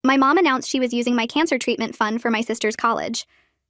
My mom announced she was using my cancer treatment fund for my sister's college.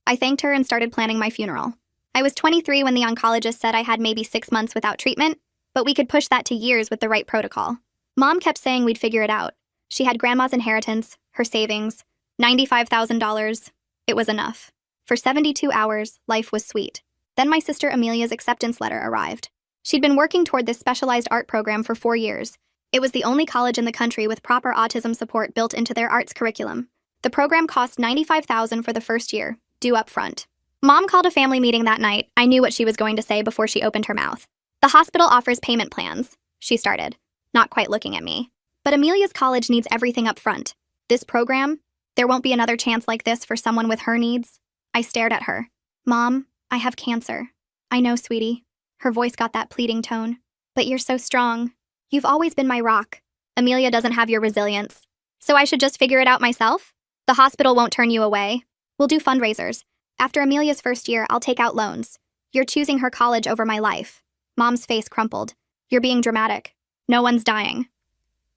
I thanked her and started planning my funeral. I was 23 when the oncologist said I had maybe 6 months without treatment, but we could push that to years with the right protocol. Mom kept saying we'd figure it out. She had grandma's inheritance, her savings, $95,000. It was enough. For 72 hours, life was sweet. Then my sister Amelia's acceptance letter arrived. She'd been working toward this specialized art program for 4 years. It was the only college in the country with proper autism support built into their arts curriculum. The program cost $95,000 for the first year, due up front. Mom called a family meeting that night. I knew what she was going to say before she opened her mouth. The hospital offers payment plans, she started, not quite looking at me. But Amelia's college needs everything up front. This program? There won't be another chance like this for someone with her needs. I stared at her. Mom, I have cancer. I know, sweetie. Her voice got that pleading tone. But you're so strong. You've always been my rock. Amelia doesn't have your resilience. So I should just figure it out myself? The hospital won't turn you away. We'll do fundraisers. After Amelia's first year, I'll take out loans. You're choosing her college over my life. Mom's face crumpled. You're being dramatic. No one's dying.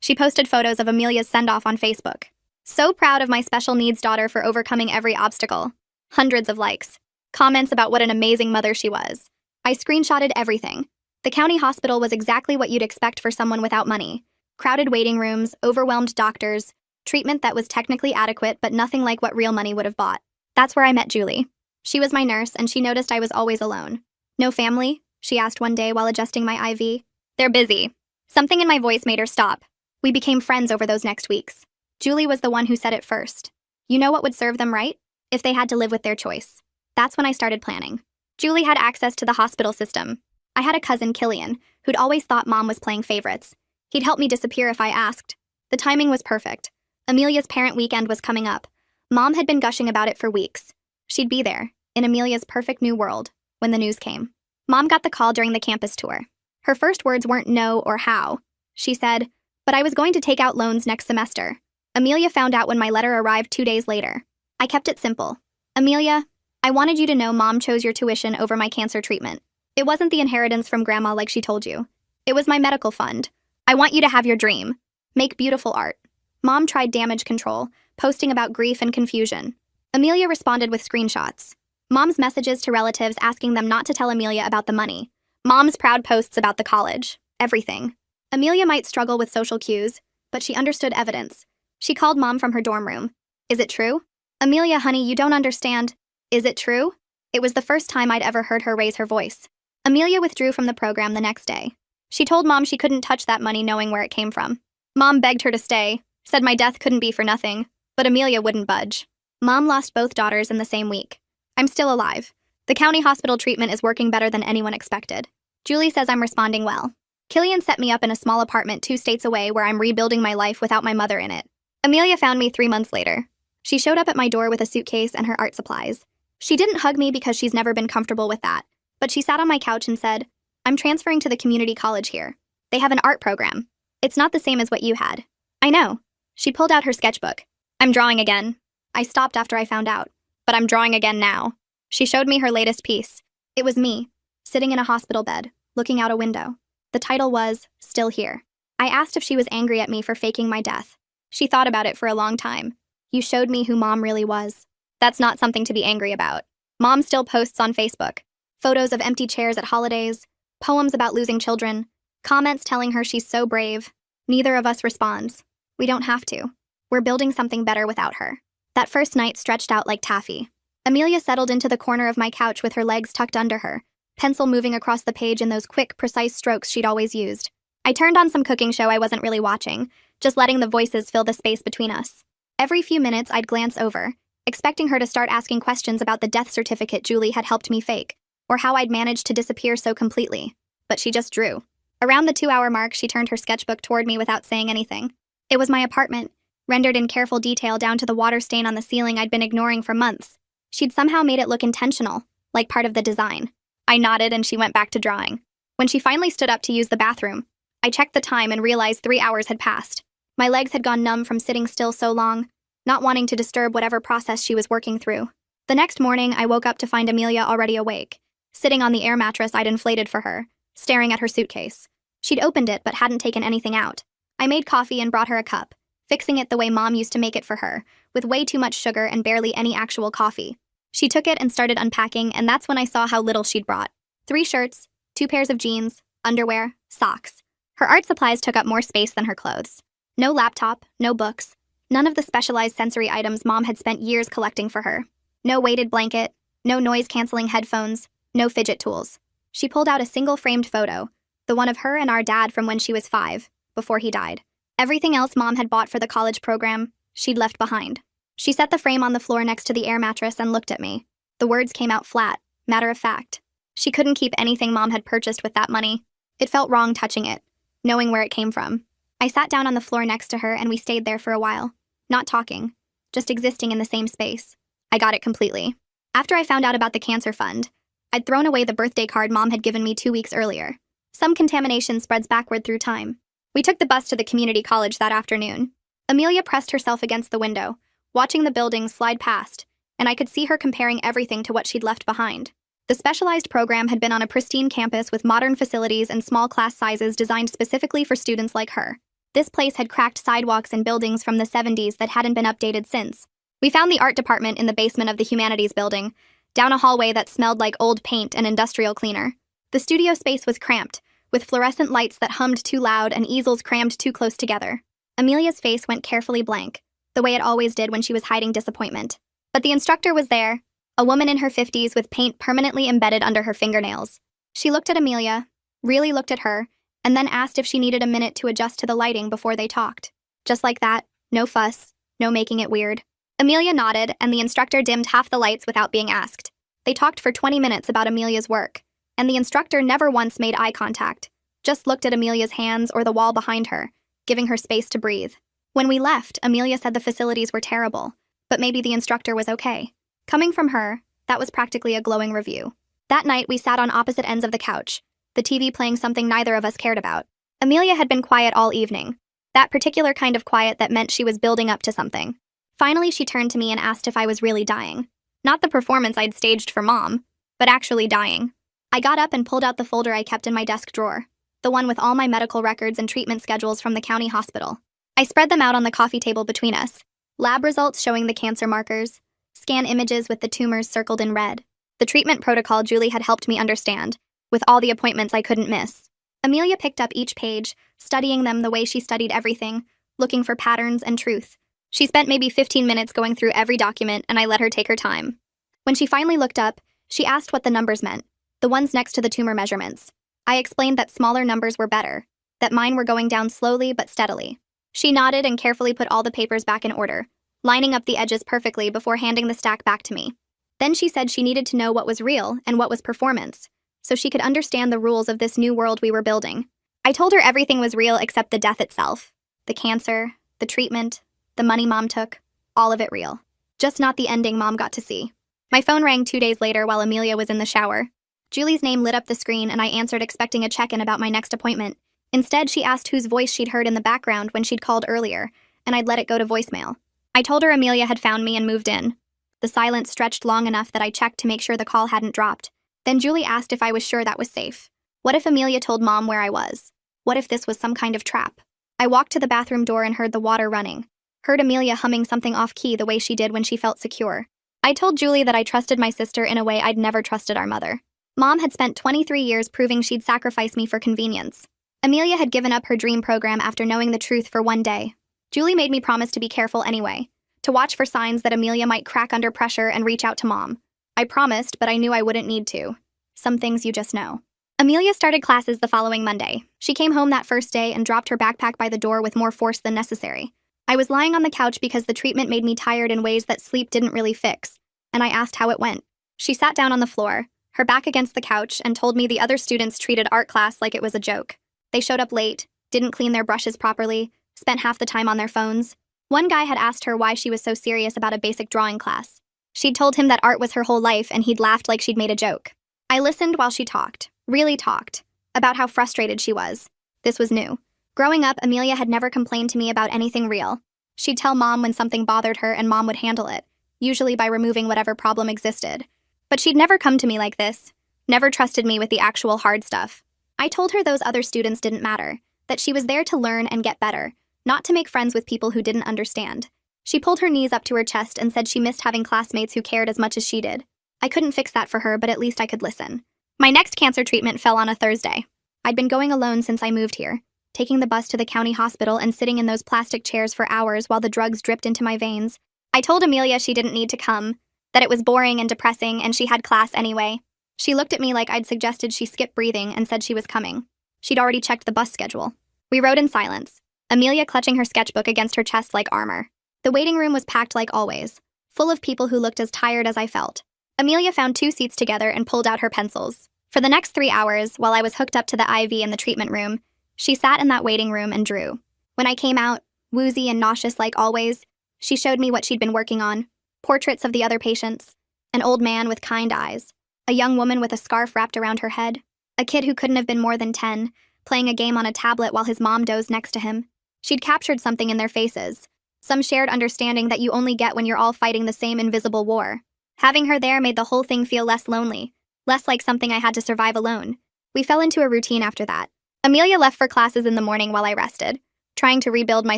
She posted photos of Amelia's send-off on Facebook. So proud of my special needs daughter for overcoming every obstacle. Hundreds of likes. Comments about what an amazing mother she was. I screenshotted everything. The county hospital was exactly what you'd expect for someone without money. Crowded waiting rooms, overwhelmed doctors, treatment that was technically adequate but nothing like what real money would have bought. That's where I met Julie. She was my nurse and she noticed I was always alone. No family? She asked one day while adjusting my IV. They're busy. Something in my voice made her stop. We became friends over those next weeks. Julie was the one who said it first. You know what would serve them right? If they had to live with their choice. That's when I started planning. Julie had access to the hospital system. I had a cousin, Killian, who'd always thought Mom was playing favorites. He'd help me disappear if I asked. The timing was perfect. Amelia's parent weekend was coming up. Mom had been gushing about it for weeks. She'd be there, in Amelia's perfect new world, when the news came. Mom got the call during the campus tour. Her first words weren't no or how. She said, but I was going to take out loans next semester. Amelia found out when my letter arrived 2 days later. I kept it simple. Amelia, I wanted you to know Mom chose your tuition over my cancer treatment. It wasn't the inheritance from Grandma like she told you. It was my medical fund. I want you to have your dream. Make beautiful art. Mom tried damage control, posting about grief and confusion. Amelia responded with screenshots. Mom's messages to relatives asking them not to tell Amelia about the money. Mom's proud posts about the college. Everything. Amelia might struggle with social cues, but she understood evidence. She called Mom from her dorm room. Is it true? Amelia, honey, you don't understand. Is it true? It was the first time I'd ever heard her raise her voice. Amelia withdrew from the program the next day. She told Mom she couldn't touch that money knowing where it came from. Mom begged her to stay, said my death couldn't be for nothing, but Amelia wouldn't budge. Mom lost both daughters in the same week. I'm still alive. The county hospital treatment is working better than anyone expected. Julie says I'm responding well. Killian set me up in a small apartment 2 states away where I'm rebuilding my life without my mother in it. Amelia found me 3 months later. She showed up at my door with a suitcase and her art supplies. She didn't hug me because she's never been comfortable with that, but she sat on my couch and said, I'm transferring to the community college here. They have an art program. It's not the same as what you had. I know. She pulled out her sketchbook. I'm drawing again. I stopped after I found out, but I'm drawing again now. She showed me her latest piece. It was me, sitting in a hospital bed, looking out a window. The title was, Still Here. I asked if she was angry at me for faking my death. She thought about it for a long time. You showed me who Mom really was. That's not something to be angry about. Mom still posts on Facebook. Photos of empty chairs at holidays, poems about losing children, comments telling her she's so brave. Neither of us responds. We don't have to. We're building something better without her. That first night stretched out like taffy. Amelia settled into the corner of my couch with her legs tucked under her, pencil moving across the page in those quick, precise strokes she'd always used. I turned on some cooking show I wasn't really watching, just letting the voices fill the space between us. Every few minutes I'd glance over, expecting her to start asking questions about the death certificate Julie had helped me fake, or how I'd managed to disappear so completely. But she just drew. Around the 2-hour mark, she turned her sketchbook toward me without saying anything. It was my apartment, rendered in careful detail down to the water stain on the ceiling I'd been ignoring for months. She'd somehow made it look intentional, like part of the design. I nodded and she went back to drawing. When she finally stood up to use the bathroom, I checked the time and realized 3 hours had passed. My legs had gone numb from sitting still so long, not wanting to disturb whatever process she was working through. The next morning, I woke up to find Amelia already awake, sitting on the air mattress I'd inflated for her, staring at her suitcase. She'd opened it but hadn't taken anything out. I made coffee and brought her a cup, fixing it the way Mom used to make it for her, with way too much sugar and barely any actual coffee. She took it and started unpacking, and that's when I saw how little she'd brought. 3 shirts, 2 pairs of jeans, underwear, socks. Her art supplies took up more space than her clothes. No laptop, no books, none of the specialized sensory items Mom had spent years collecting for her. No weighted blanket, no noise-canceling headphones, no fidget tools. She pulled out a single framed photo, the one of her and our dad from when she was 5, before he died. Everything else Mom had bought for the college program, she'd left behind. She set the frame on the floor next to the air mattress and looked at me. The words came out flat, matter of fact. She couldn't keep anything Mom had purchased with that money. It felt wrong touching it, knowing where it came from. I sat down on the floor next to her and we stayed there for a while, not talking, just existing in the same space. I got it completely. After I found out about the cancer fund, I'd thrown away the birthday card Mom had given me 2 weeks earlier. Some contamination spreads backward through time. We took the bus to the community college that afternoon. Amelia pressed herself against the window, watching the buildings slide past, and I could see her comparing everything to what she'd left behind. The specialized program had been on a pristine campus with modern facilities and small class sizes designed specifically for students like her. This place had cracked sidewalks and buildings from the 70s that hadn't been updated since. We found the art department in the basement of the humanities building, down a hallway that smelled like old paint and industrial cleaner. The studio space was cramped, with fluorescent lights that hummed too loud and easels crammed too close together. Amelia's face went carefully blank, the way it always did when she was hiding disappointment. But the instructor was there, a woman in her 50s with paint permanently embedded under her fingernails. She looked at Amelia, really looked at her, and then asked if she needed a minute to adjust to the lighting before they talked. Just like that, no fuss, no making it weird. Amelia nodded, and the instructor dimmed half the lights without being asked. They talked for 20 minutes about Amelia's work, and the instructor never once made eye contact, just looked at Amelia's hands or the wall behind her, giving her space to breathe. When we left, Amelia said the facilities were terrible, but maybe the instructor was okay. Coming from her, that was practically a glowing review. That night, we sat on opposite ends of the couch, the TV playing something neither of us cared about. Amelia had been quiet all evening, that particular kind of quiet that meant she was building up to something. Finally, she turned to me and asked if I was really dying. Not the performance I'd staged for Mom, but actually dying. I got up and pulled out the folder I kept in my desk drawer, the one with all my medical records and treatment schedules from the county hospital. I spread them out on the coffee table between us. Lab results showing the cancer markers, scan images with the tumors circled in red. The treatment protocol Julie had helped me understand, with all the appointments I couldn't miss. Amelia picked up each page, studying them the way she studied everything, looking for patterns and truth. She spent maybe 15 minutes going through every document, and I let her take her time. When she finally looked up, she asked what the numbers meant, the ones next to the tumor measurements. I explained that smaller numbers were better, that mine were going down slowly but steadily. She nodded and carefully put all the papers back in order, lining up the edges perfectly before handing the stack back to me. Then she said she needed to know what was real and what was performance, so she could understand the rules of this new world we were building. I told her everything was real except the death itself. The cancer, the treatment, the money Mom took, all of it real. Just not the ending Mom got to see. My phone rang 2 days later while Amelia was in the shower. Julie's name lit up the screen and I answered expecting a check-in about my next appointment. Instead, she asked whose voice she'd heard in the background when she'd called earlier, and I'd let it go to voicemail. I told her Amelia had found me and moved in. The silence stretched long enough that I checked to make sure the call hadn't dropped. Then Julie asked if I was sure that was safe. What if Amelia told Mom where I was? What if this was some kind of trap? I walked to the bathroom door and heard the water running. Heard Amelia humming something off-key the way she did when she felt secure. I told Julie that I trusted my sister in a way I'd never trusted our mother. Mom had spent 23 years proving she'd sacrifice me for convenience. Amelia had given up her dream program after knowing the truth for one day. Julie made me promise to be careful anyway, to watch for signs that Amelia might crack under pressure and reach out to Mom. I promised, but I knew I wouldn't need to. Some things you just know. Amelia started classes the following Monday. She came home that first day and dropped her backpack by the door with more force than necessary. I was lying on the couch because the treatment made me tired in ways that sleep didn't really fix, and I asked how it went. She sat down on the floor, her back against the couch, and told me the other students treated art class like it was a joke. They showed up late, didn't clean their brushes properly, spent half the time on their phones. One guy had asked her why she was so serious about a basic drawing class. She'd told him that art was her whole life, and he'd laughed like she'd made a joke. I listened while she talked, really talked, about how frustrated she was. This was new. Growing up, Amelia had never complained to me about anything real. She'd tell Mom when something bothered her and Mom would handle it, usually by removing whatever problem existed. But she'd never come to me like this, never trusted me with the actual hard stuff. I told her those other students didn't matter, that she was there to learn and get better, not to make friends with people who didn't understand. She pulled her knees up to her chest and said she missed having classmates who cared as much as she did. I couldn't fix that for her, but at least I could listen. My next cancer treatment fell on a Thursday. I'd been going alone since I moved here, taking the bus to the county hospital and sitting in those plastic chairs for hours while the drugs dripped into my veins. I told Amelia she didn't need to come, that it was boring and depressing and she had class anyway. She looked at me like I'd suggested she skip breathing and said she was coming. She'd already checked the bus schedule. We rode in silence, Amelia clutching her sketchbook against her chest like armor. The waiting room was packed like always, full of people who looked as tired as I felt. Amelia found 2 seats together and pulled out her pencils. For the next 3 hours, while I was hooked up to the IV in the treatment room, she sat in that waiting room and drew. When I came out, woozy and nauseous like always, she showed me what she'd been working on. Portraits of the other patients. An old man with kind eyes. A young woman with a scarf wrapped around her head. A kid who couldn't have been more than 10, playing a game on a tablet while his mom dozed next to him. She'd captured something in their faces. Some shared understanding that you only get when you're all fighting the same invisible war. Having her there made the whole thing feel less lonely, less like something I had to survive alone. We fell into a routine after that. Amelia left for classes in the morning while I rested, trying to rebuild my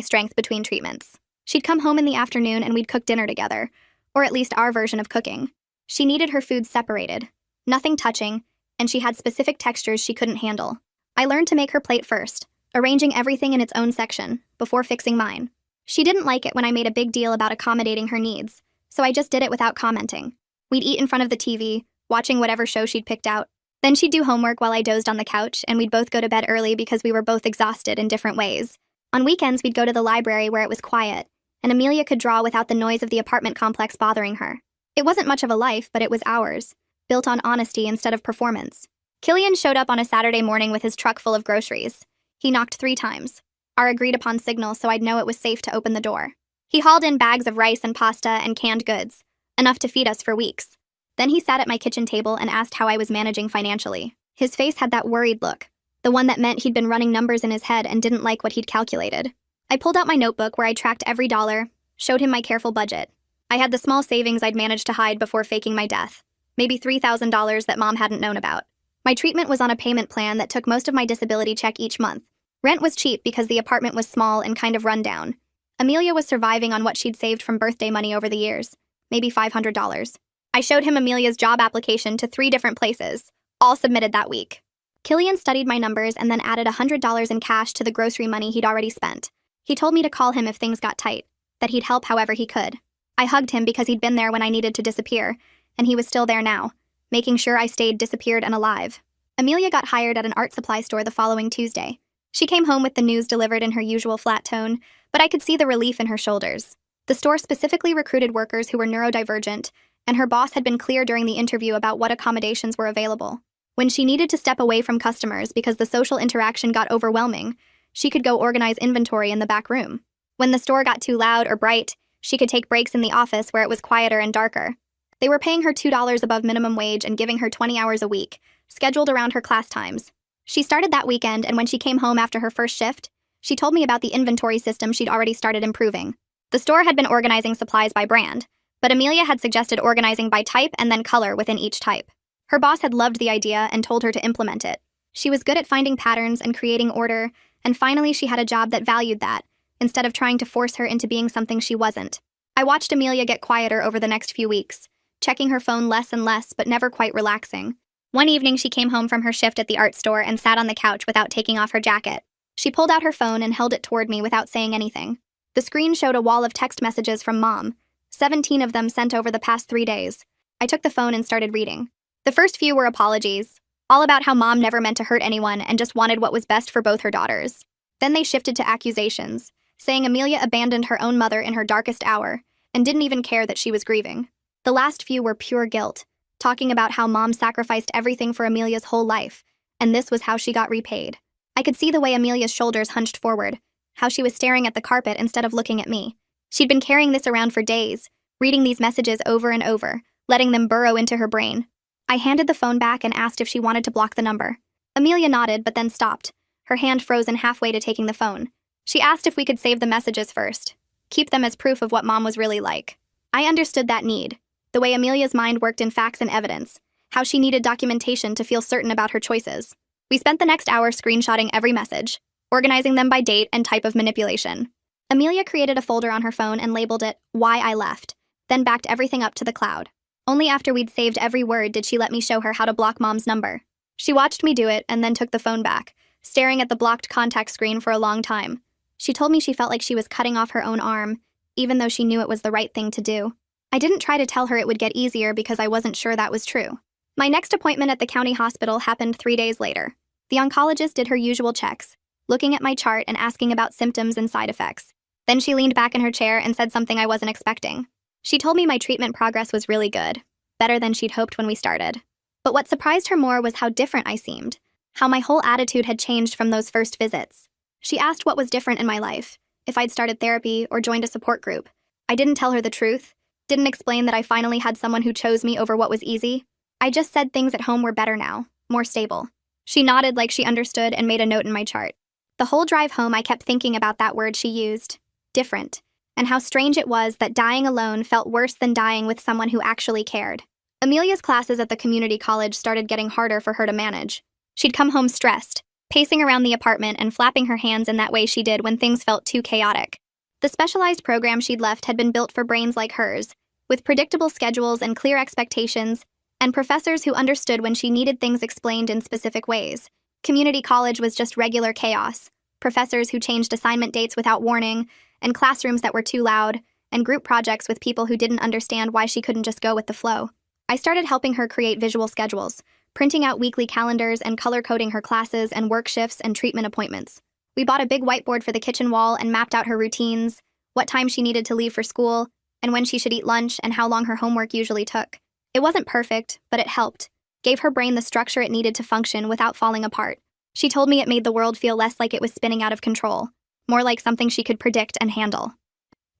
strength between treatments. She'd come home in the afternoon and we'd cook dinner together, or at least our version of cooking. She needed her food separated, nothing touching, and she had specific textures she couldn't handle. I learned to make her plate first, arranging everything in its own section, before fixing mine. She didn't like it when I made a big deal about accommodating her needs, so I just did it without commenting. We'd eat in front of the TV, watching whatever show she'd picked out. Then she'd do homework while I dozed on the couch, and we'd both go to bed early because we were both exhausted in different ways. On weekends, we'd go to the library where it was quiet, and Amelia could draw without the noise of the apartment complex bothering her. It wasn't much of a life, but it was ours, built on honesty instead of performance. Killian showed up on a Saturday morning with his truck full of groceries. He knocked 3 times, our agreed-upon signal so I'd know it was safe to open the door. He hauled in bags of rice and pasta and canned goods, enough to feed us for weeks. Then he sat at my kitchen table and asked how I was managing financially. His face had that worried look, the one that meant he'd been running numbers in his head and didn't like what he'd calculated. I pulled out my notebook where I tracked every dollar, showed him my careful budget. I had the small savings I'd managed to hide before faking my death, maybe $3,000 that Mom hadn't known about. My treatment was on a payment plan that took most of my disability check each month. Rent was cheap because the apartment was small and kind of run down. Amelia was surviving on what she'd saved from birthday money over the years, maybe $500. I showed him Amelia's job application to 3 different places, all submitted that week. Killian studied my numbers and then added $100 in cash to the grocery money he'd already spent. He told me to call him if things got tight, that he'd help however he could. I hugged him because he'd been there when I needed to disappear, and he was still there now, making sure I stayed disappeared and alive. Amelia got hired at an art supply store the following Tuesday. She came home with the news delivered in her usual flat tone, but I could see the relief in her shoulders. The store specifically recruited workers who were neurodivergent, and her boss had been clear during the interview about what accommodations were available. When she needed to step away from customers because the social interaction got overwhelming, she could go organize inventory in the back room. When the store got too loud or bright, she could take breaks in the office where it was quieter and darker. They were paying her $2 above minimum wage and giving her 20 hours a week, scheduled around her class times. She started that weekend, and when she came home after her first shift, she told me about the inventory system she'd already started improving. The store had been organizing supplies by brand, but Amelia had suggested organizing by type and then color within each type. Her boss had loved the idea and told her to implement it. She was good at finding patterns and creating order, and finally she had a job that valued that, instead of trying to force her into being something she wasn't. I watched Amelia get quieter over the next few weeks, checking her phone less and less but never quite relaxing. One evening she came home from her shift at the art store and sat on the couch without taking off her jacket. She pulled out her phone and held it toward me without saying anything. The screen showed a wall of text messages from Mom, 17 of them sent over the past 3 days. I took the phone and started reading. The first few were apologies, all about how Mom never meant to hurt anyone and just wanted what was best for both her daughters. Then they shifted to accusations, saying Amelia abandoned her own mother in her darkest hour and didn't even care that she was grieving. The last few were pure guilt, talking about how Mom sacrificed everything for Amelia's whole life, and this was how she got repaid. I could see the way Amelia's shoulders hunched forward, how she was staring at the carpet instead of looking at me. She'd been carrying this around for days, reading these messages over and over, letting them burrow into her brain. I handed the phone back and asked if she wanted to block the number. Amelia nodded but then stopped, her hand frozen halfway to taking the phone. She asked if we could save the messages first, keep them as proof of what Mom was really like. I understood that need, the way Amelia's mind worked in facts and evidence, how she needed documentation to feel certain about her choices. We spent the next hour screenshotting every message, organizing them by date and type of manipulation. Amelia created a folder on her phone and labeled it, "Why I Left," then backed everything up to the cloud. Only after we'd saved every word did she let me show her how to block Mom's number. She watched me do it and then took the phone back, staring at the blocked contact screen for a long time. She told me she felt like she was cutting off her own arm, even though she knew it was the right thing to do. I didn't try to tell her it would get easier because I wasn't sure that was true. My next appointment at the county hospital happened 3 days later. The oncologist did her usual checks, looking at my chart and asking about symptoms and side effects. Then she leaned back in her chair and said something I wasn't expecting. She told me my treatment progress was really good, better than she'd hoped when we started. But what surprised her more was how different I seemed, how my whole attitude had changed from those first visits. She asked what was different in my life, if I'd started therapy or joined a support group. I didn't tell her the truth, didn't explain that I finally had someone who chose me over what was easy. I just said things at home were better now, more stable. She nodded like she understood and made a note in my chart. The whole drive home I kept thinking about that word she used, different, and how strange it was that dying alone felt worse than dying with someone who actually cared. Amelia's classes at the community college started getting harder for her to manage. She'd come home stressed, pacing around the apartment and flapping her hands in that way she did when things felt too chaotic. The specialized program she'd left had been built for brains like hers, with predictable schedules and clear expectations, and professors who understood when she needed things explained in specific ways. Community college was just regular chaos, professors who changed assignment dates without warning, and classrooms that were too loud, and group projects with people who didn't understand why she couldn't just go with the flow. I started helping her create visual schedules, printing out weekly calendars and color-coding her classes and work shifts and treatment appointments. We bought a big whiteboard for the kitchen wall and mapped out her routines, what time she needed to leave for school, and when she should eat lunch and how long her homework usually took. It wasn't perfect, but it helped, gave her brain the structure it needed to function without falling apart. She told me it made the world feel less like it was spinning out of control, more like something she could predict and handle.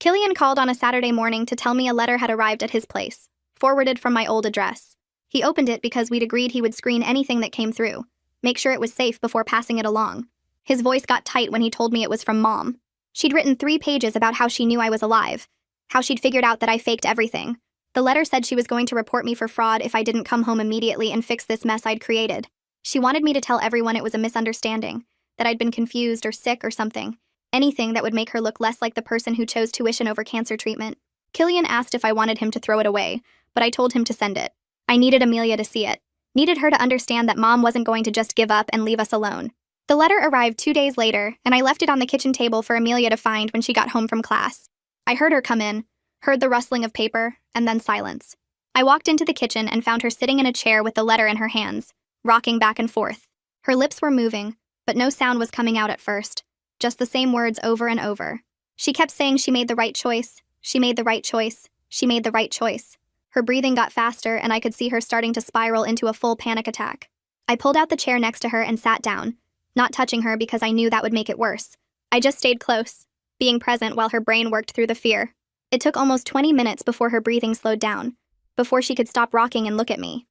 Killian called on a Saturday morning to tell me a letter had arrived at his place, forwarded from my old address. He opened it because we'd agreed he would screen anything that came through, make sure it was safe before passing it along. His voice got tight when he told me it was from Mom. She'd written 3 pages about how she knew I was alive, how she'd figured out that I faked everything. The letter said she was going to report me for fraud if I didn't come home immediately and fix this mess I'd created. She wanted me to tell everyone it was a misunderstanding, that I'd been confused or sick or something, anything that would make her look less like the person who chose tuition over cancer treatment. Killian asked if I wanted him to throw it away, but I told him to send it. I needed Amelia to see it, needed her to understand that Mom wasn't going to just give up and leave us alone. The letter arrived 2 days later, and I left it on the kitchen table for Amelia to find when she got home from class. I heard her come in, heard the rustling of paper, and then silence. I walked into the kitchen and found her sitting in a chair with the letter in her hands, rocking back and forth. Her lips were moving, but no sound was coming out at first, just the same words over and over. She kept saying she made the right choice, she made the right choice, she made the right choice. Her breathing got faster, and I could see her starting to spiral into a full panic attack. I pulled out the chair next to her and sat down, not touching her because I knew that would make it worse. I just stayed close, being present while her brain worked through the fear. It took almost 20 minutes before her breathing slowed down, before she could stop rocking and look at me.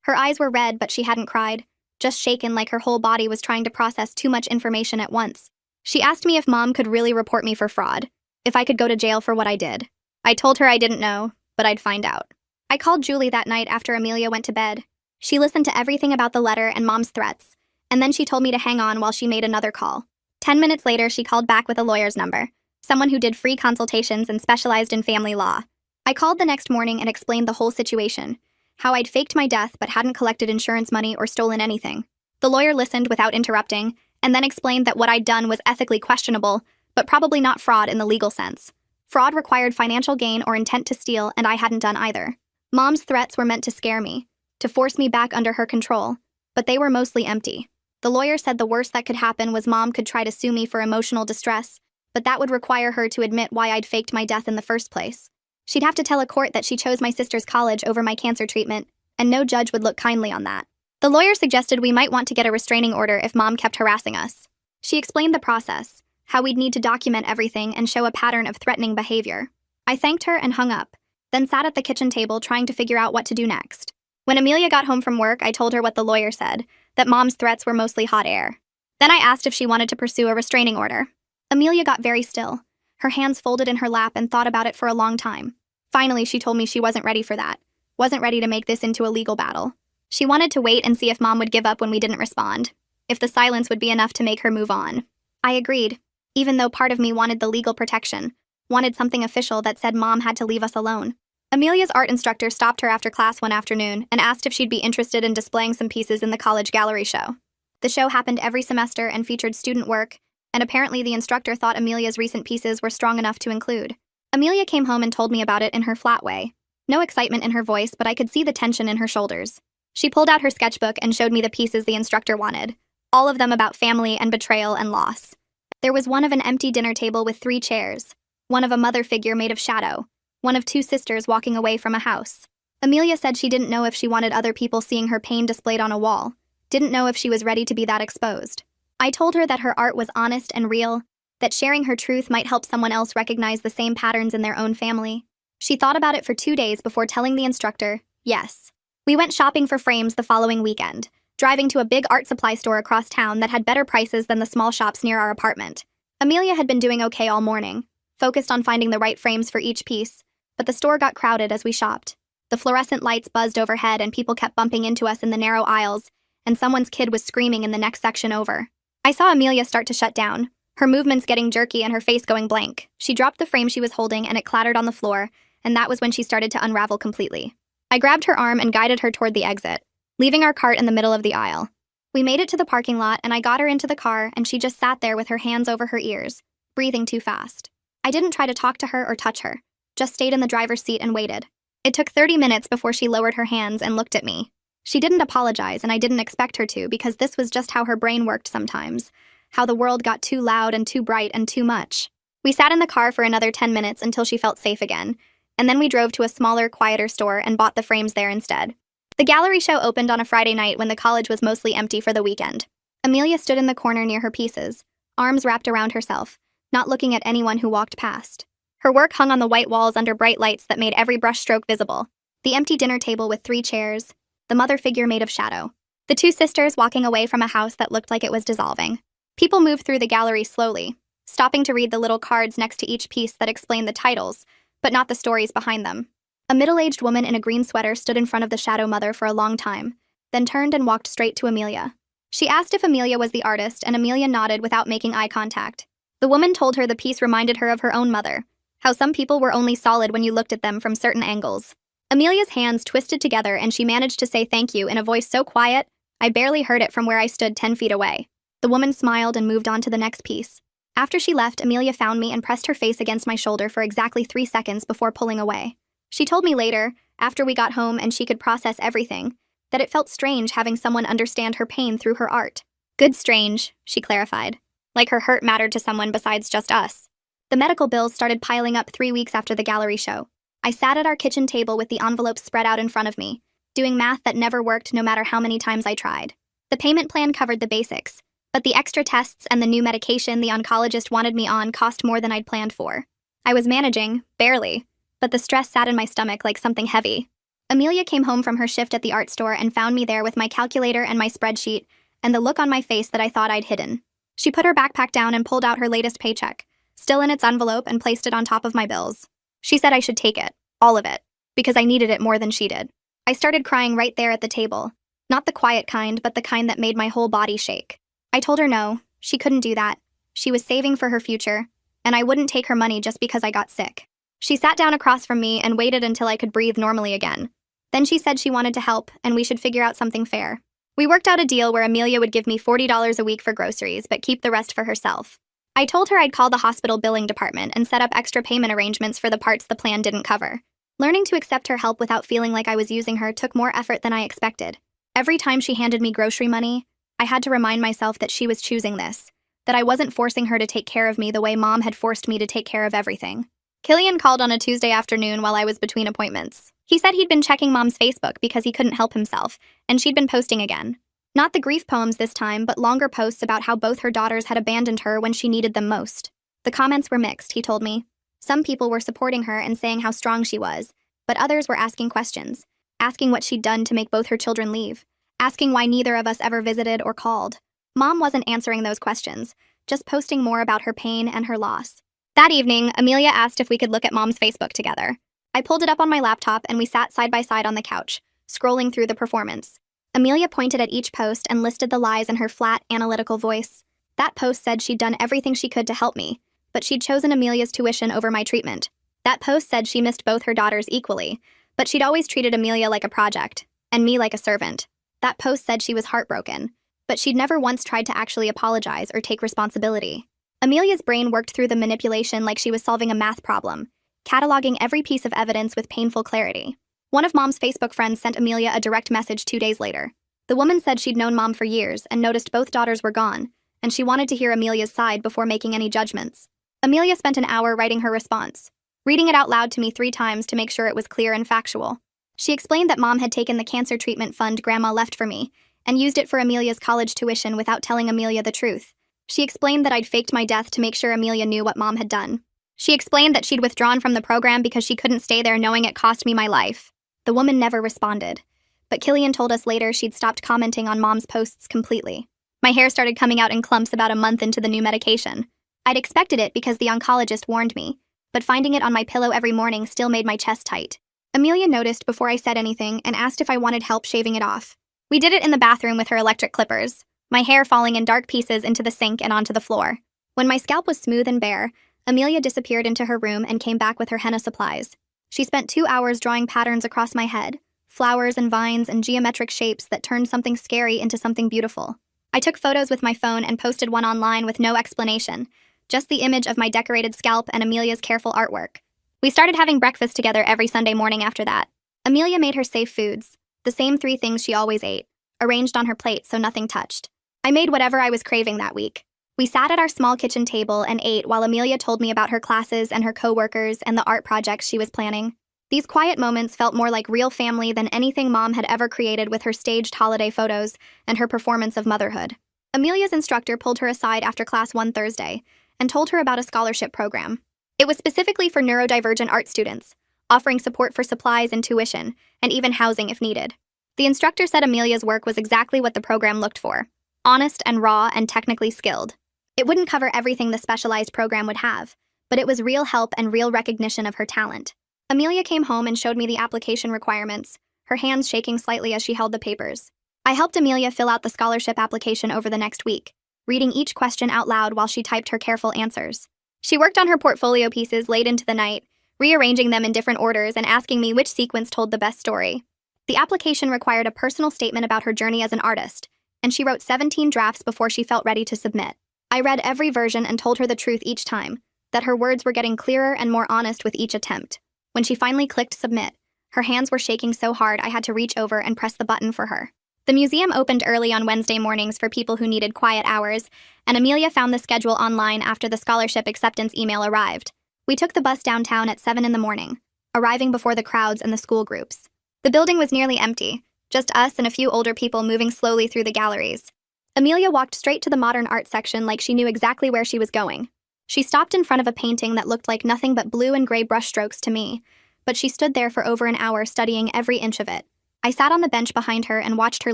Her eyes were red, but she hadn't cried, just shaken like her whole body was trying to process too much information at once. She asked me if Mom could really report me for fraud, if I could go to jail for what I did. I told her I didn't know, but I'd find out. I called Julie that night after Amelia went to bed. She listened to everything about the letter and Mom's threats, and then she told me to hang on while she made another call. 10 minutes later, she called back with a lawyer's number, someone who did free consultations and specialized in family law. I called the next morning and explained the whole situation, how I'd faked my death but hadn't collected insurance money or stolen anything. The lawyer listened without interrupting, and then explained that what I'd done was ethically questionable, but probably not fraud in the legal sense. Fraud required financial gain or intent to steal, and I hadn't done either. Mom's threats were meant to scare me, to force me back under her control, but they were mostly empty. The lawyer said the worst that could happen was Mom could try to sue me for emotional distress, but that would require her to admit why I'd faked my death in the first place. She'd have to tell a court that she chose my sister's college over my cancer treatment, and no judge would look kindly on that. The lawyer suggested we might want to get a restraining order if Mom kept harassing us. She explained the process, how we'd need to document everything and show a pattern of threatening behavior. I thanked her and hung up, then sat at the kitchen table trying to figure out what to do next. When Amelia got home from work, I told her what the lawyer said, that Mom's threats were mostly hot air. Then I asked if she wanted to pursue a restraining order. Amelia got very still, her hands folded in her lap, and thought about it for a long time. Finally, she told me she wasn't ready for that, wasn't ready to make this into a legal battle. She wanted to wait and see if Mom would give up when we didn't respond, if the silence would be enough to make her move on. I agreed. even though part of me wanted the legal protection, wanted something official that said Mom had to leave us alone. Amelia's art instructor stopped her after class one afternoon and asked if she'd be interested in displaying some pieces in the college gallery show. The show happened every semester and featured student work, and apparently the instructor thought Amelia's recent pieces were strong enough to include. Amelia came home and told me about it in her flat way. No excitement in her voice, but I could see the tension in her shoulders. She pulled out her sketchbook and showed me the pieces the instructor wanted, all of them about family and betrayal and loss. There was one of an empty dinner table with 3 chairs, one of a mother figure made of shadow, one of 2 sisters walking away from a house. Amelia said she didn't know if she wanted other people seeing her pain displayed on a wall, didn't know if she was ready to be that exposed. I told her that her art was honest and real, that sharing her truth might help someone else recognize the same patterns in their own family. She thought about it for 2 days before telling the instructor, yes. We went shopping for frames the following weekend, driving to a big art supply store across town that had better prices than the small shops near our apartment. Amelia had been doing okay all morning, focused on finding the right frames for each piece, but the store got crowded as we shopped. The fluorescent lights buzzed overhead and people kept bumping into us in the narrow aisles, and someone's kid was screaming in the next section over. I saw Amelia start to shut down, her movements getting jerky and her face going blank. She dropped the frame she was holding and it clattered on the floor, and that was when she started to unravel completely. I grabbed her arm and guided her toward the exit, leaving our cart in the middle of the aisle. We made it to the parking lot and I got her into the car and she just sat there with her hands over her ears, breathing too fast. I didn't try to talk to her or touch her, just stayed in the driver's seat and waited. It took 30 minutes before she lowered her hands and looked at me. She didn't apologize and I didn't expect her to because this was just how her brain worked sometimes, how the world got too loud and too bright and too much. We sat in the car for another 10 minutes until she felt safe again, and then we drove to a smaller, quieter store and bought the frames there instead. The gallery show opened on a Friday night when the college was mostly empty for the weekend. Amelia stood in the corner near her pieces, arms wrapped around herself, not looking at anyone who walked past. Her work hung on the white walls under bright lights that made every brushstroke visible. The empty dinner table with 3 chairs, the mother figure made of shadow, the 2 sisters walking away from a house that looked like it was dissolving. People moved through the gallery slowly, stopping to read the little cards next to each piece that explained the titles, but not the stories behind them. A middle-aged woman in a green sweater stood in front of the shadow mother for a long time, then turned and walked straight to Amelia. She asked if Amelia was the artist, and Amelia nodded without making eye contact. The woman told her the piece reminded her of her own mother, how some people were only solid when you looked at them from certain angles. Amelia's hands twisted together and she managed to say thank you in a voice so quiet, I barely heard it from where I stood 10 feet away. The woman smiled and moved on to the next piece. After she left, Amelia found me and pressed her face against my shoulder for exactly 3 seconds before pulling away. She told me later, after we got home and she could process everything, that it felt strange having someone understand her pain through her art. Good strange, she clarified. Like her hurt mattered to someone besides just us. The medical bills started piling up 3 weeks after the gallery show. I sat at our kitchen table with the envelopes spread out in front of me, doing math that never worked no matter how many times I tried. The payment plan covered the basics, but the extra tests and the new medication the oncologist wanted me on cost more than I'd planned for. I was managing, barely, but the stress sat in my stomach like something heavy. Amelia came home from her shift at the art store and found me there with my calculator and my spreadsheet, and the look on my face that I thought I'd hidden. She put her backpack down and pulled out her latest paycheck, still in its envelope, and placed it on top of my bills. She said I should take it, all of it, because I needed it more than she did. I started crying right there at the table, not the quiet kind, but the kind that made my whole body shake. I told her no, she couldn't do that. She was saving for her future, and I wouldn't take her money just because I got sick. She sat down across from me and waited until I could breathe normally again. Then she said she wanted to help, and we should figure out something fair. We worked out a deal where Amelia would give me $40 a week for groceries, but keep the rest for herself. I told her I'd call the hospital billing department and set up extra payment arrangements for the parts the plan didn't cover. Learning to accept her help without feeling like I was using her took more effort than I expected. Every time she handed me grocery money, I had to remind myself that she was choosing this, that I wasn't forcing her to take care of me the way Mom had forced me to take care of everything. Killian called on a Tuesday afternoon while I was between appointments. He said he'd been checking Mom's Facebook because he couldn't help himself, and she'd been posting again. Not the grief poems this time, but longer posts about how both her daughters had abandoned her when she needed them most. The comments were mixed, he told me. Some people were supporting her and saying how strong she was, but others were asking questions, asking what she'd done to make both her children leave, asking why neither of us ever visited or called. Mom wasn't answering those questions, just posting more about her pain and her loss. That evening, Amelia asked if we could look at Mom's Facebook together. I pulled it up on my laptop and we sat side by side on the couch, scrolling through the performance. Amelia pointed at each post and listed the lies in her flat, analytical voice. That post said she'd done everything she could to help me, but she'd chosen Amelia's tuition over my treatment. That post said she missed both her daughters equally, but she'd always treated Amelia like a project, and me like a servant. That post said she was heartbroken, but she'd never once tried to actually apologize or take responsibility. Amelia's brain worked through the manipulation like she was solving a math problem, cataloging every piece of evidence with painful clarity. One of Mom's Facebook friends sent Amelia a direct message 2 days later. The woman said she'd known Mom for years and noticed both daughters were gone, and she wanted to hear Amelia's side before making any judgments. Amelia spent an hour writing her response, reading it out loud to me 3 times to make sure it was clear and factual. She explained that Mom had taken the cancer treatment fund Grandma left for me and used it for Amelia's college tuition without telling Amelia the truth. She explained that I'd faked my death to make sure Amelia knew what Mom had done. She explained that she'd withdrawn from the program because she couldn't stay there knowing it cost me my life. The woman never responded, but Killian told us later she'd stopped commenting on Mom's posts completely. My hair started coming out in clumps about a month into the new medication. I'd expected it because the oncologist warned me, but finding it on my pillow every morning still made my chest tight. Amelia noticed before I said anything and asked if I wanted help shaving it off. We did it in the bathroom with her electric clippers, my hair falling in dark pieces into the sink and onto the floor. When my scalp was smooth and bare, Amelia disappeared into her room and came back with her henna supplies. She spent 2 hours drawing patterns across my head, flowers and vines and geometric shapes that turned something scary into something beautiful. I took photos with my phone and posted one online with no explanation, just the image of my decorated scalp and Amelia's careful artwork. We started having breakfast together every Sunday morning after that. Amelia made her safe foods, the same 3 things she always ate, arranged on her plate so nothing touched. I made whatever I was craving that week. We sat at our small kitchen table and ate while Amelia told me about her classes and her coworkers and the art projects she was planning. These quiet moments felt more like real family than anything Mom had ever created with her staged holiday photos and her performance of motherhood. Amelia's instructor pulled her aside after class one Thursday and told her about a scholarship program. It was specifically for neurodivergent art students, offering support for supplies and tuition, and even housing if needed. The instructor said Amelia's work was exactly what the program looked for: honest and raw and technically skilled. It wouldn't cover everything the specialized program would have, but it was real help and real recognition of her talent. Amelia came home and showed me the application requirements, her hands shaking slightly as she held the papers. I helped Amelia fill out the scholarship application over the next week, reading each question out loud while she typed her careful answers. She worked on her portfolio pieces late into the night, rearranging them in different orders and asking me which sequence told the best story. The application required a personal statement about her journey as an artist, and she wrote 17 drafts before she felt ready to submit. I read every version and told her the truth each time, that her words were getting clearer and more honest with each attempt. When she finally clicked submit, her hands were shaking so hard I had to reach over and press the button for her. The museum opened early on Wednesday mornings for people who needed quiet hours, and Amelia found the schedule online after the scholarship acceptance email arrived. We took the bus downtown at 7 in the morning, arriving before the crowds and the school groups. The building was nearly empty, just us and a few older people moving slowly through the galleries. Amelia walked straight to the modern art section like she knew exactly where she was going. She stopped in front of a painting that looked like nothing but blue and gray brushstrokes to me, but she stood there for over an hour studying every inch of it. I sat on the bench behind her and watched her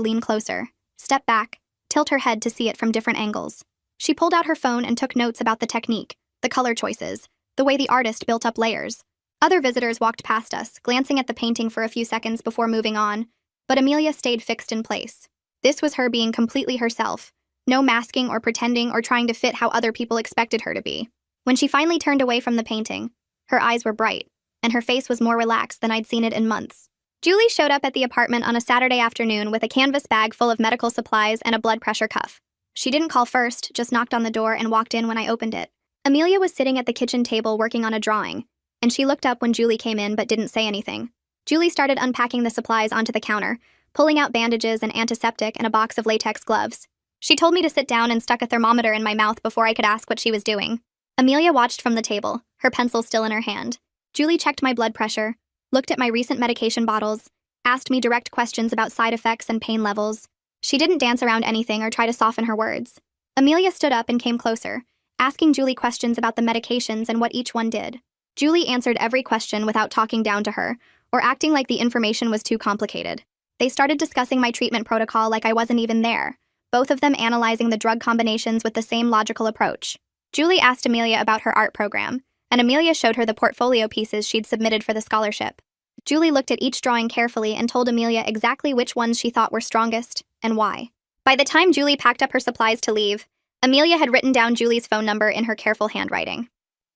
lean closer, step back, tilt her head to see it from different angles. She pulled out her phone and took notes about the technique, the color choices, the way the artist built up layers. Other visitors walked past us, glancing at the painting for a few seconds before moving on, but Amelia stayed fixed in place. This was her being completely herself, no masking or pretending or trying to fit how other people expected her to be. When she finally turned away from the painting, her eyes were bright, and her face was more relaxed than I'd seen it in months. Julie showed up at the apartment on a Saturday afternoon with a canvas bag full of medical supplies and a blood pressure cuff. She didn't call first, just knocked on the door and walked in when I opened it. Amelia was sitting at the kitchen table working on a drawing, and she looked up when Julie came in but didn't say anything. Julie started unpacking the supplies onto the counter, pulling out bandages and antiseptic and a box of latex gloves. She told me to sit down and stuck a thermometer in my mouth before I could ask what she was doing. Amelia watched from the table, her pencil still in her hand. Julie checked my blood pressure, looked at my recent medication bottles, asked me direct questions about side effects and pain levels. She didn't dance around anything or try to soften her words. Amelia stood up and came closer, asking Julie questions about the medications and what each one did. Julie answered every question without talking down to her, or acting like the information was too complicated. They started discussing my treatment protocol like I wasn't even there, both of them analyzing the drug combinations with the same logical approach. Julie asked Amelia about her art program, and Amelia showed her the portfolio pieces she'd submitted for the scholarship. Julie looked at each drawing carefully and told Amelia exactly which ones she thought were strongest and why. By the time Julie packed up her supplies to leave, Amelia had written down Julie's phone number in her careful handwriting.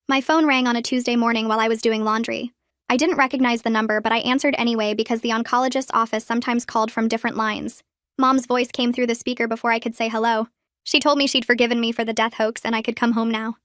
My phone rang on a Tuesday morning while I was doing laundry. I didn't recognize the number, but I answered anyway because the oncologist's office sometimes called from different lines. Mom's voice came through the speaker before I could say hello. She told me she'd forgiven me for the death hoax and I could come home now.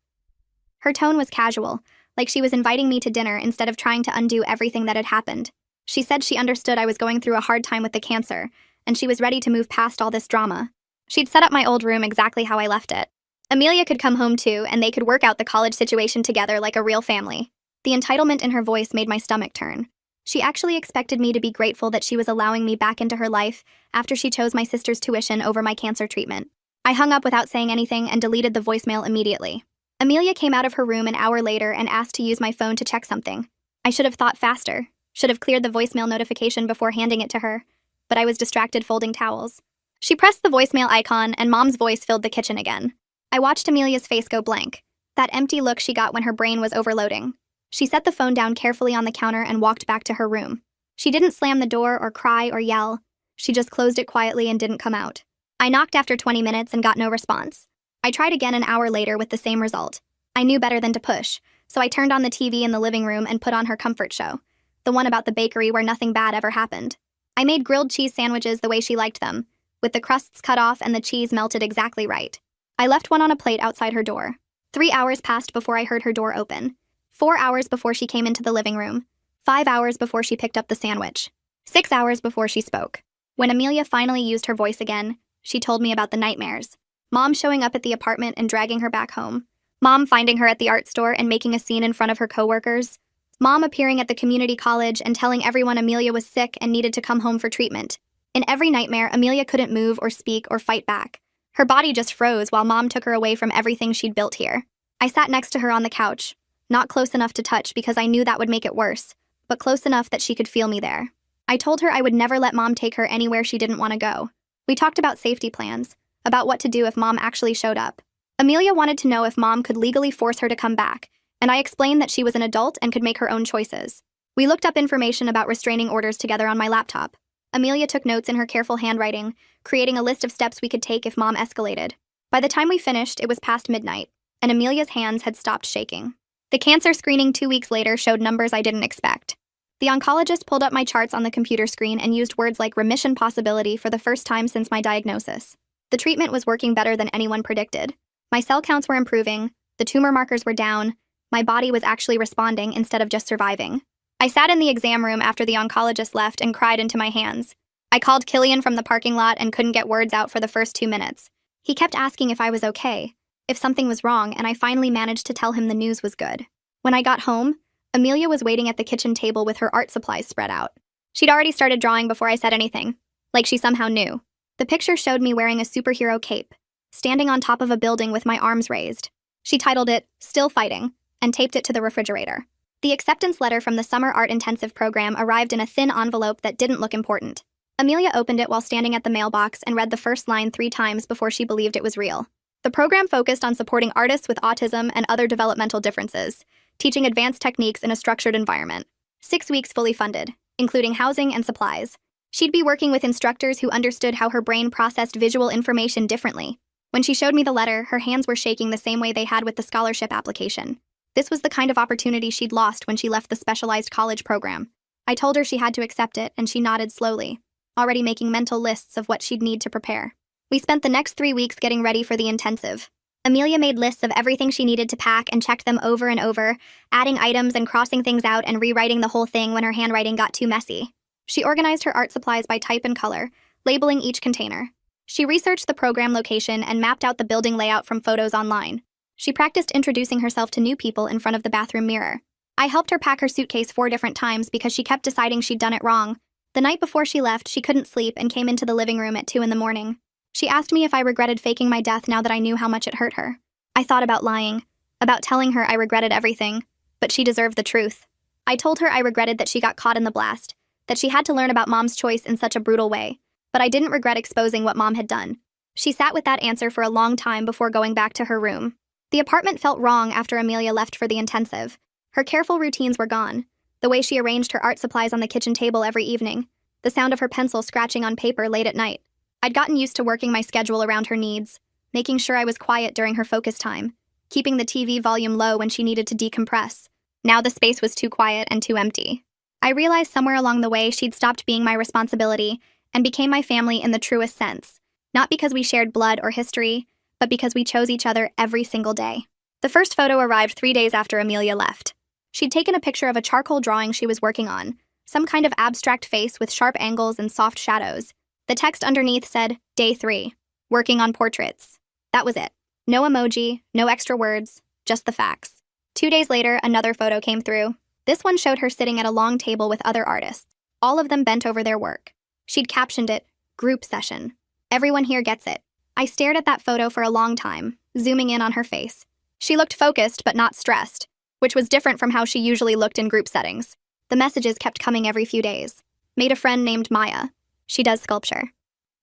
Her tone was casual, like she was inviting me to dinner instead of trying to undo everything that had happened. She said she understood I was going through a hard time with the cancer, and she was ready to move past all this drama. She'd set up my old room exactly how I left it. Amelia could come home too, and they could work out the college situation together like a real family. The entitlement in her voice made my stomach turn. She actually expected me to be grateful that she was allowing me back into her life after she chose my sister's tuition over my cancer treatment. I hung up without saying anything and deleted the voicemail immediately. Amelia came out of her room an hour later and asked to use my phone to check something. I should have thought faster, should have cleared the voicemail notification before handing it to her, but I was distracted folding towels. She pressed the voicemail icon and Mom's voice filled the kitchen again. I watched Amelia's face go blank, that empty look she got when her brain was overloading. She set the phone down carefully on the counter and walked back to her room. She didn't slam the door or cry or yell. She just closed it quietly and didn't come out. I knocked after 20 minutes and got no response. I tried again an hour later with the same result. I knew better than to push, so I turned on the TV in the living room and put on her comfort show, the one about the bakery where nothing bad ever happened. I made grilled cheese sandwiches the way she liked them, with the crusts cut off and the cheese melted exactly right. I left one on a plate outside her door. 3 hours passed before I heard her door open. 4 hours before she came into the living room. 5 hours before she picked up the sandwich. 6 hours before she spoke. When Amelia finally used her voice again, she told me about the nightmares. Mom showing up at the apartment and dragging her back home. Mom finding her at the art store and making a scene in front of her coworkers. Mom appearing at the community college and telling everyone Amelia was sick and needed to come home for treatment. In every nightmare, Amelia couldn't move or speak or fight back. Her body just froze while Mom took her away from everything she'd built here. I sat next to her on the couch, not close enough to touch because I knew that would make it worse, but close enough that she could feel me there. I told her I would never let Mom take her anywhere she didn't want to go. We talked about safety plans, about what to do if Mom actually showed up. Amelia wanted to know if Mom could legally force her to come back, and I explained that she was an adult and could make her own choices. We looked up information about restraining orders together on my laptop. Amelia took notes in her careful handwriting, creating a list of steps we could take if Mom escalated. By the time we finished, it was past midnight, and Amelia's hands had stopped shaking. The cancer screening 2 weeks later showed numbers I didn't expect. The oncologist pulled up my charts on the computer screen and used words like remission possibility for the first time since my diagnosis. The treatment was working better than anyone predicted. My cell counts were improving, the tumor markers were down, my body was actually responding instead of just surviving. I sat in the exam room after the oncologist left and cried into my hands. I called Killian from the parking lot and couldn't get words out for the first 2 minutes. He kept asking if I was okay, if something was wrong, and I finally managed to tell him the news was good. When I got home, Amelia was waiting at the kitchen table with her art supplies spread out. She'd already started drawing before I said anything, like she somehow knew. The picture showed me wearing a superhero cape, standing on top of a building with my arms raised. She titled it, "Still Fighting," and taped it to the refrigerator. The acceptance letter from the Summer Art Intensive program arrived in a thin envelope that didn't look important. Amelia opened it while standing at the mailbox and read the first line 3 times before she believed it was real. The program focused on supporting artists with autism and other developmental differences, teaching advanced techniques in a structured environment. 6 weeks fully funded, including housing and supplies. She'd be working with instructors who understood how her brain processed visual information differently. When she showed me the letter, her hands were shaking the same way they had with the scholarship application. This was the kind of opportunity she'd lost when she left the specialized college program. I told her she had to accept it, and she nodded slowly, already making mental lists of what she'd need to prepare. We spent the next 3 weeks getting ready for the intensive. Amelia made lists of everything she needed to pack and checked them over and over, adding items and crossing things out and rewriting the whole thing when her handwriting got too messy. She organized her art supplies by type and color, labeling each container. She researched the program location and mapped out the building layout from photos online. She practiced introducing herself to new people in front of the bathroom mirror. I helped her pack her suitcase 4 different times because she kept deciding she'd done it wrong. The night before she left, she couldn't sleep and came into the living room at 2 in the morning. She asked me if I regretted faking my death now that I knew how much it hurt her. I thought about lying, about telling her I regretted everything, but she deserved the truth. I told her I regretted that she got caught in the blast, that she had to learn about Mom's choice in such a brutal way, but I didn't regret exposing what Mom had done. She sat with that answer for a long time before going back to her room. The apartment felt wrong after Amelia left for the intensive. Her careful routines were gone, the way she arranged her art supplies on the kitchen table every evening, the sound of her pencil scratching on paper late at night. I'd gotten used to working my schedule around her needs, making sure I was quiet during her focus time, keeping the TV volume low when she needed to decompress. Now the space was too quiet and too empty. I realized somewhere along the way she'd stopped being my responsibility and became my family in the truest sense, not because we shared blood or history, but because we chose each other every single day. The first photo arrived 3 days after Amelia left. She'd taken a picture of a charcoal drawing she was working on, some kind of abstract face with sharp angles and soft shadows. The text underneath said, Day 3, working on portraits. That was it. No emoji, no extra words, just the facts. 2 days later, another photo came through. This one showed her sitting at a long table with other artists, all of them bent over their work. She'd captioned it, Group Session. Everyone here gets it. I stared at that photo for a long time, zooming in on her face. She looked focused but not stressed, which was different from how she usually looked in group settings. The messages kept coming every few days. Made a friend named Maya. She does sculpture.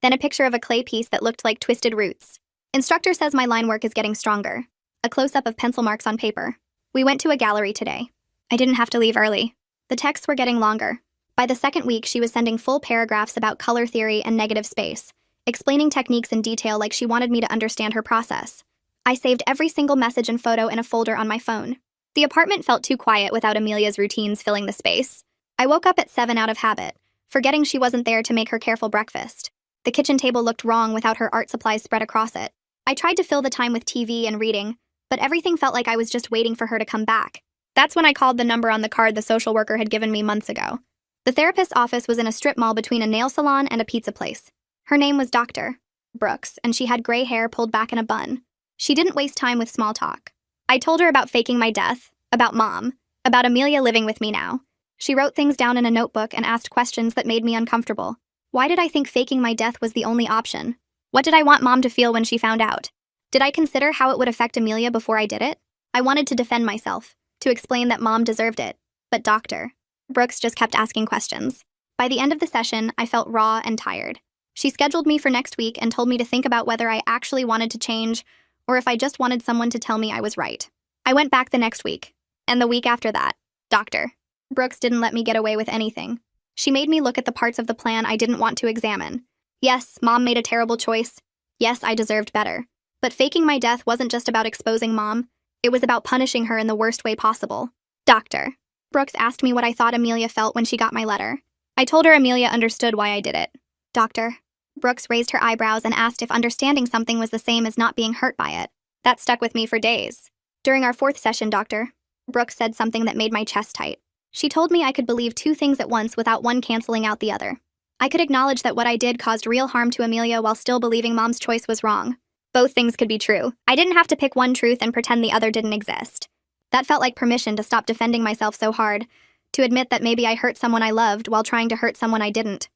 Then a picture of a clay piece that looked like twisted roots. Instructor says my line work is getting stronger. A close-up of pencil marks on paper. We went to a gallery today. I didn't have to leave early. The texts were getting longer. By the second week, she was sending full paragraphs about color theory and negative space, explaining techniques in detail like she wanted me to understand her process. I saved every single message and photo in a folder on my phone. The apartment felt too quiet without Amelia's routines filling the space. I woke up at 7 out of habit, forgetting she wasn't there to make her careful breakfast. The kitchen table looked wrong without her art supplies spread across it. I tried to fill the time with TV and reading, but everything felt like I was just waiting for her to come back. That's when I called the number on the card the social worker had given me months ago. The therapist's office was in a strip mall between a nail salon and a pizza place. Her name was Dr. Brooks, and she had gray hair pulled back in a bun. She didn't waste time with small talk. I told her about faking my death, about Mom, about Amelia living with me now. She wrote things down in a notebook and asked questions that made me uncomfortable. Why did I think faking my death was the only option? What did I want Mom to feel when she found out? Did I consider how it would affect Amelia before I did it? I wanted to defend myself, to explain that Mom deserved it. But Dr. Brooks just kept asking questions. By the end of the session, I felt raw and tired. She scheduled me for next week and told me to think about whether I actually wanted to change or if I just wanted someone to tell me I was right. I went back the next week, and the week after that. Dr. Brooks didn't let me get away with anything. She made me look at the parts of the plan I didn't want to examine. Yes, Mom made a terrible choice. Yes, I deserved better. But faking my death wasn't just about exposing Mom. It was about punishing her in the worst way possible. Dr. Brooks asked me what I thought Amelia felt when she got my letter. I told her Amelia understood why I did it. Dr. Brooks raised her eyebrows and asked if understanding something was the same as not being hurt by it. That stuck with me for days. During our 4th session, Dr. Brooks said something that made my chest tight. She told me I could believe 2 things at once without one canceling out the other. I could acknowledge that what I did caused real harm to Amelia while still believing Mom's choice was wrong. Both things could be true. I didn't have to pick one truth and pretend the other didn't exist. That felt like permission to stop defending myself so hard, to admit that maybe I hurt someone I loved while trying to hurt someone I didn't.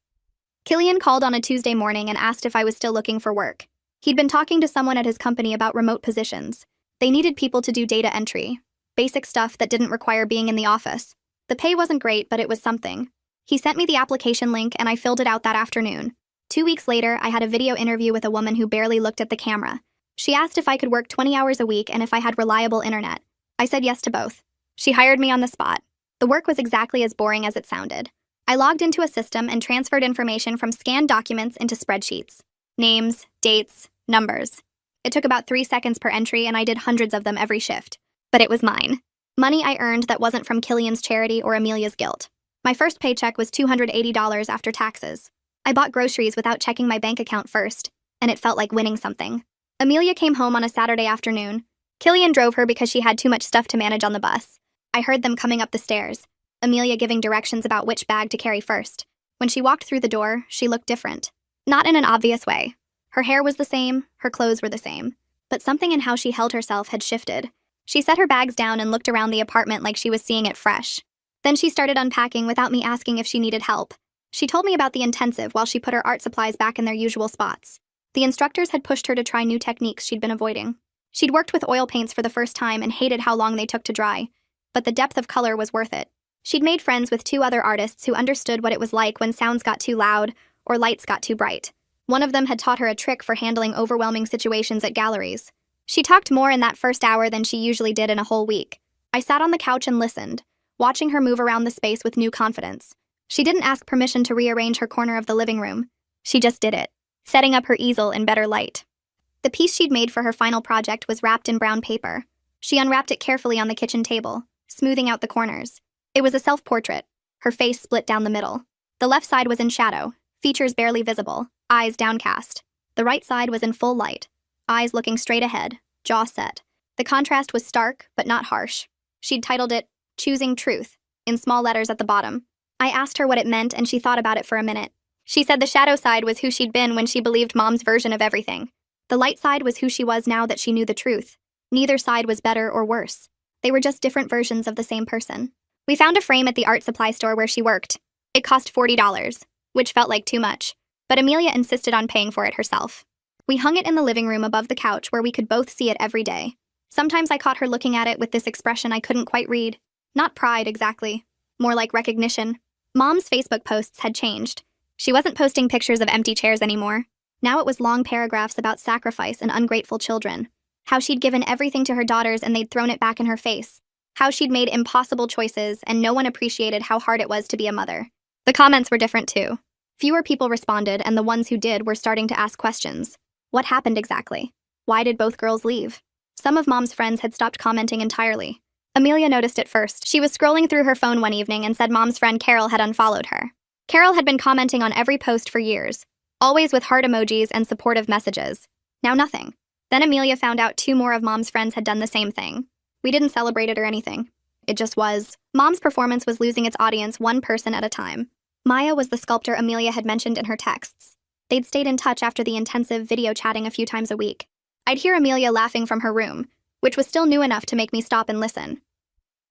Killian called on a Tuesday morning and asked if I was still looking for work. He'd been talking to someone at his company about remote positions. They needed people to do data entry, basic stuff that didn't require being in the office. The pay wasn't great, but it was something. He sent me the application link and I filled it out that afternoon. 2 weeks later, I had a video interview with a woman who barely looked at the camera. She asked if I could work 20 hours a week and if I had reliable internet. I said yes to both. She hired me on the spot. The work was exactly as boring as it sounded. I logged into a system and transferred information from scanned documents into spreadsheets. Names, dates, numbers. It took about 3 seconds per entry and I did hundreds of them every shift. But it was mine. Money I earned that wasn't from Killian's charity or Amelia's guilt. My first paycheck was $280 after taxes. I bought groceries without checking my bank account first, and it felt like winning something. Amelia came home on a Saturday afternoon. Killian drove her because she had too much stuff to manage on the bus. I heard them coming up the stairs, Amelia giving directions about which bag to carry first. When she walked through the door, she looked different. Not in an obvious way. Her hair was the same, her clothes were the same. But something in how she held herself had shifted. She set her bags down and looked around the apartment like she was seeing it fresh. Then she started unpacking without me asking if she needed help. She told me about the intensive while she put her art supplies back in their usual spots. The instructors had pushed her to try new techniques she'd been avoiding. She'd worked with oil paints for the first time and hated how long they took to dry, but the depth of color was worth it. She'd made friends with 2 other artists who understood what it was like when sounds got too loud or lights got too bright. One of them had taught her a trick for handling overwhelming situations at galleries. She talked more in that first hour than she usually did in a whole week. I sat on the couch and listened, watching her move around the space with new confidence. She didn't ask permission to rearrange her corner of the living room. She just did it, setting up her easel in better light. The piece she'd made for her final project was wrapped in brown paper. She unwrapped it carefully on the kitchen table, smoothing out the corners. It was a self-portrait, her face split down the middle. The left side was in shadow, features barely visible, eyes downcast. The right side was in full light, eyes looking straight ahead, jaw set. The contrast was stark, but not harsh. She'd titled it, "Choosing Truth," in small letters at the bottom. I asked her what it meant, and she thought about it for a minute. She said the shadow side was who she'd been when she believed Mom's version of everything. The light side was who she was now that she knew the truth. Neither side was better or worse. They were just different versions of the same person. We found a frame at the art supply store where she worked. It cost $40, which felt like too much, but Amelia insisted on paying for it herself. We hung it in the living room above the couch where we could both see it every day. Sometimes I caught her looking at it with this expression I couldn't quite read. Not pride, exactly. More like recognition. Mom's Facebook posts had changed. She wasn't posting pictures of empty chairs anymore. Now it was long paragraphs about sacrifice and ungrateful children. How she'd given everything to her daughters and they'd thrown it back in her face. How she'd made impossible choices and no one appreciated how hard it was to be a mother. The comments were different too. Fewer people responded, and the ones who did were starting to ask questions. What happened exactly? Why did both girls leave? Some of Mom's friends had stopped commenting entirely. Amelia noticed it first. She was scrolling through her phone one evening and said Mom's friend Carol had unfollowed her. Carol had been commenting on every post for years, always with heart emojis and supportive messages. Now nothing. Then Amelia found out 2 more of Mom's friends had done the same thing. We didn't celebrate it or anything. It just was. Mom's performance was losing its audience one person at a time. Maya was the sculptor Amelia had mentioned in her texts. They'd stayed in touch after the intensive video chatting a few times a week. I'd hear Amelia laughing from her room, which was still new enough to make me stop and listen.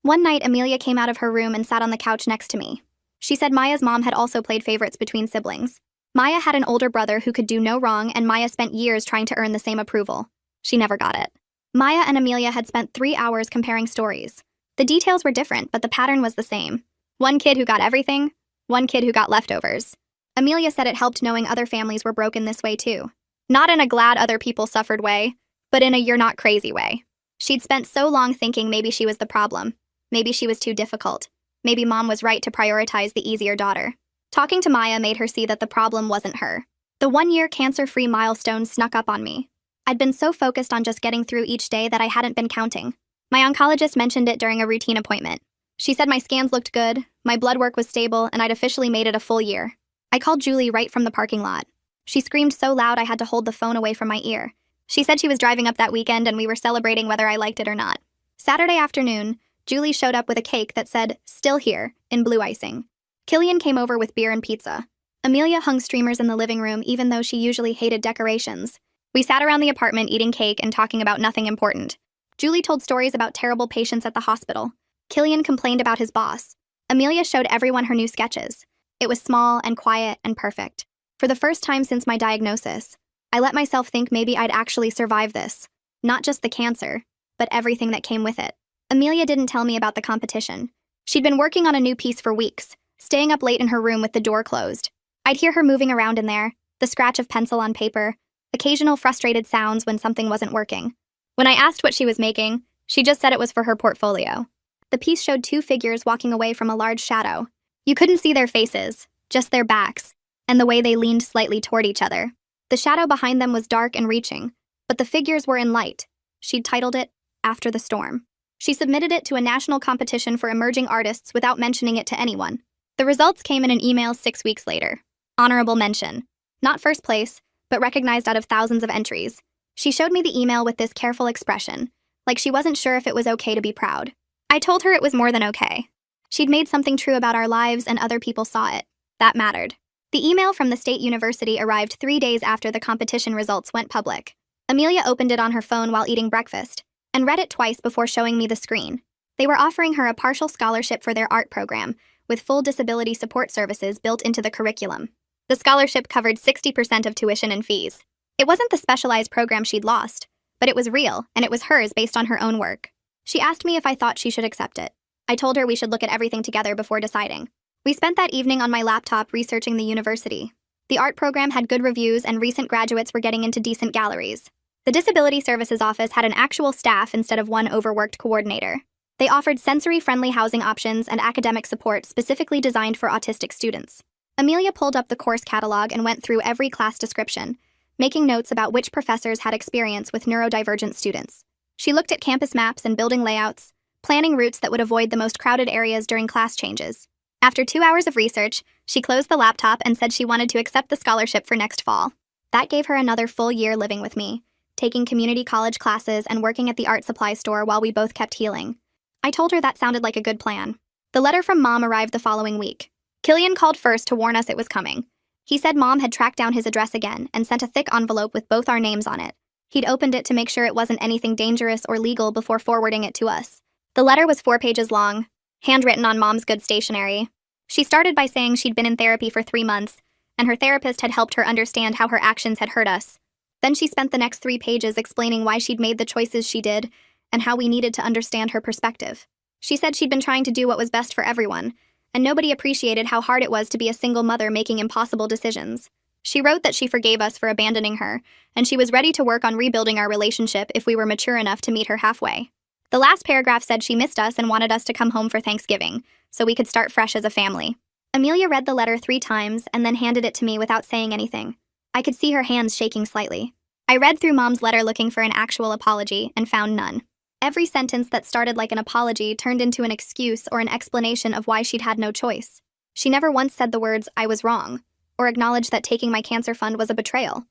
One night, Amelia came out of her room and sat on the couch next to me. She said Maya's mom had also played favorites between siblings. Maya had an older brother who could do no wrong, and Maya spent years trying to earn the same approval. She never got it. Maya and Amelia had spent 3 hours comparing stories. The details were different, but the pattern was the same. One kid who got everything, one kid who got leftovers. Amelia said it helped knowing other families were broken this way too. Not in a glad other people suffered way, but in a you're not crazy way. She'd spent so long thinking maybe she was the problem. Maybe she was too difficult. Maybe Mom was right to prioritize the easier daughter. Talking to Maya made her see that the problem wasn't her. The 1-year cancer-free milestone snuck up on me. I'd been so focused on just getting through each day that I hadn't been counting. My oncologist mentioned it during a routine appointment. She said my scans looked good, my blood work was stable, and I'd officially made it a full year. I called Julie right from the parking lot. She screamed so loud I had to hold the phone away from my ear. She said she was driving up that weekend and we were celebrating whether I liked it or not. Saturday afternoon, Julie showed up with a cake that said, "Still here," in blue icing. Killian came over with beer and pizza. Amelia hung streamers in the living room even though she usually hated decorations. We sat around the apartment eating cake and talking about nothing important. Julie told stories about terrible patients at the hospital. Killian complained about his boss. Amelia showed everyone her new sketches. It was small and quiet and perfect. For the first time since my diagnosis, I let myself think maybe I'd actually survive this. Not just the cancer, but everything that came with it. Amelia didn't tell me about the competition. She'd been working on a new piece for weeks, staying up late in her room with the door closed. I'd hear her moving around in there, the scratch of pencil on paper, occasional frustrated sounds when something wasn't working. When I asked what she was making, she just said it was for her portfolio. The piece showed 2 figures walking away from a large shadow. You couldn't see their faces, just their backs, and the way they leaned slightly toward each other. The shadow behind them was dark and reaching, but the figures were in light. She'd titled it, "After the Storm." She submitted it to a national competition for emerging artists without mentioning it to anyone. The results came in an email 6 weeks later. Honorable mention. Not first place, but recognized out of thousands of entries. She showed me the email with this careful expression, like she wasn't sure if it was okay to be proud. I told her it was more than okay. She'd made something true about our lives and other people saw it. That mattered. The email from the state university arrived 3 days after the competition results went public. Amelia opened it on her phone while eating breakfast, and read it twice before showing me the screen. They were offering her a partial scholarship for their art program, with full disability support services built into the curriculum. The scholarship covered 60% of tuition and fees. It wasn't the specialized program she'd lost, but it was real, and it was hers based on her own work. She asked me if I thought she should accept it. I told her we should look at everything together before deciding. We spent that evening on my laptop researching the university. The art program had good reviews and recent graduates were getting into decent galleries. The Disability Services Office had an actual staff instead of one overworked coordinator. They offered sensory-friendly housing options and academic support specifically designed for autistic students. Amelia pulled up the course catalog and went through every class description, making notes about which professors had experience with neurodivergent students. She looked at campus maps and building layouts, planning routes that would avoid the most crowded areas during class changes. After 2 hours of research, she closed the laptop and said she wanted to accept the scholarship for next fall. That gave her another full year living with me, taking community college classes and working at the art supply store while we both kept healing. I told her that sounded like a good plan. The letter from Mom arrived the following week. Killian called first to warn us it was coming. He said Mom had tracked down his address again and sent a thick envelope with both our names on it. He'd opened it to make sure it wasn't anything dangerous or legal before forwarding it to us. The letter was 4 pages long, handwritten on Mom's good stationery. She started by saying she'd been in therapy for 3 months, and her therapist had helped her understand how her actions had hurt us. Then she spent the next 3 pages explaining why she'd made the choices she did and how we needed to understand her perspective. She said she'd been trying to do what was best for everyone, and nobody appreciated how hard it was to be a single mother making impossible decisions. She wrote that she forgave us for abandoning her, and she was ready to work on rebuilding our relationship if we were mature enough to meet her halfway. The last paragraph said she missed us and wanted us to come home for Thanksgiving, so we could start fresh as a family. Amelia read the letter 3 times and then handed it to me without saying anything. I could see her hands shaking slightly. I read through Mom's letter looking for an actual apology and found none. Every sentence that started like an apology turned into an excuse or an explanation of why she'd had no choice. She never once said the words, "I was wrong," or acknowledged that taking my cancer fund was a betrayal.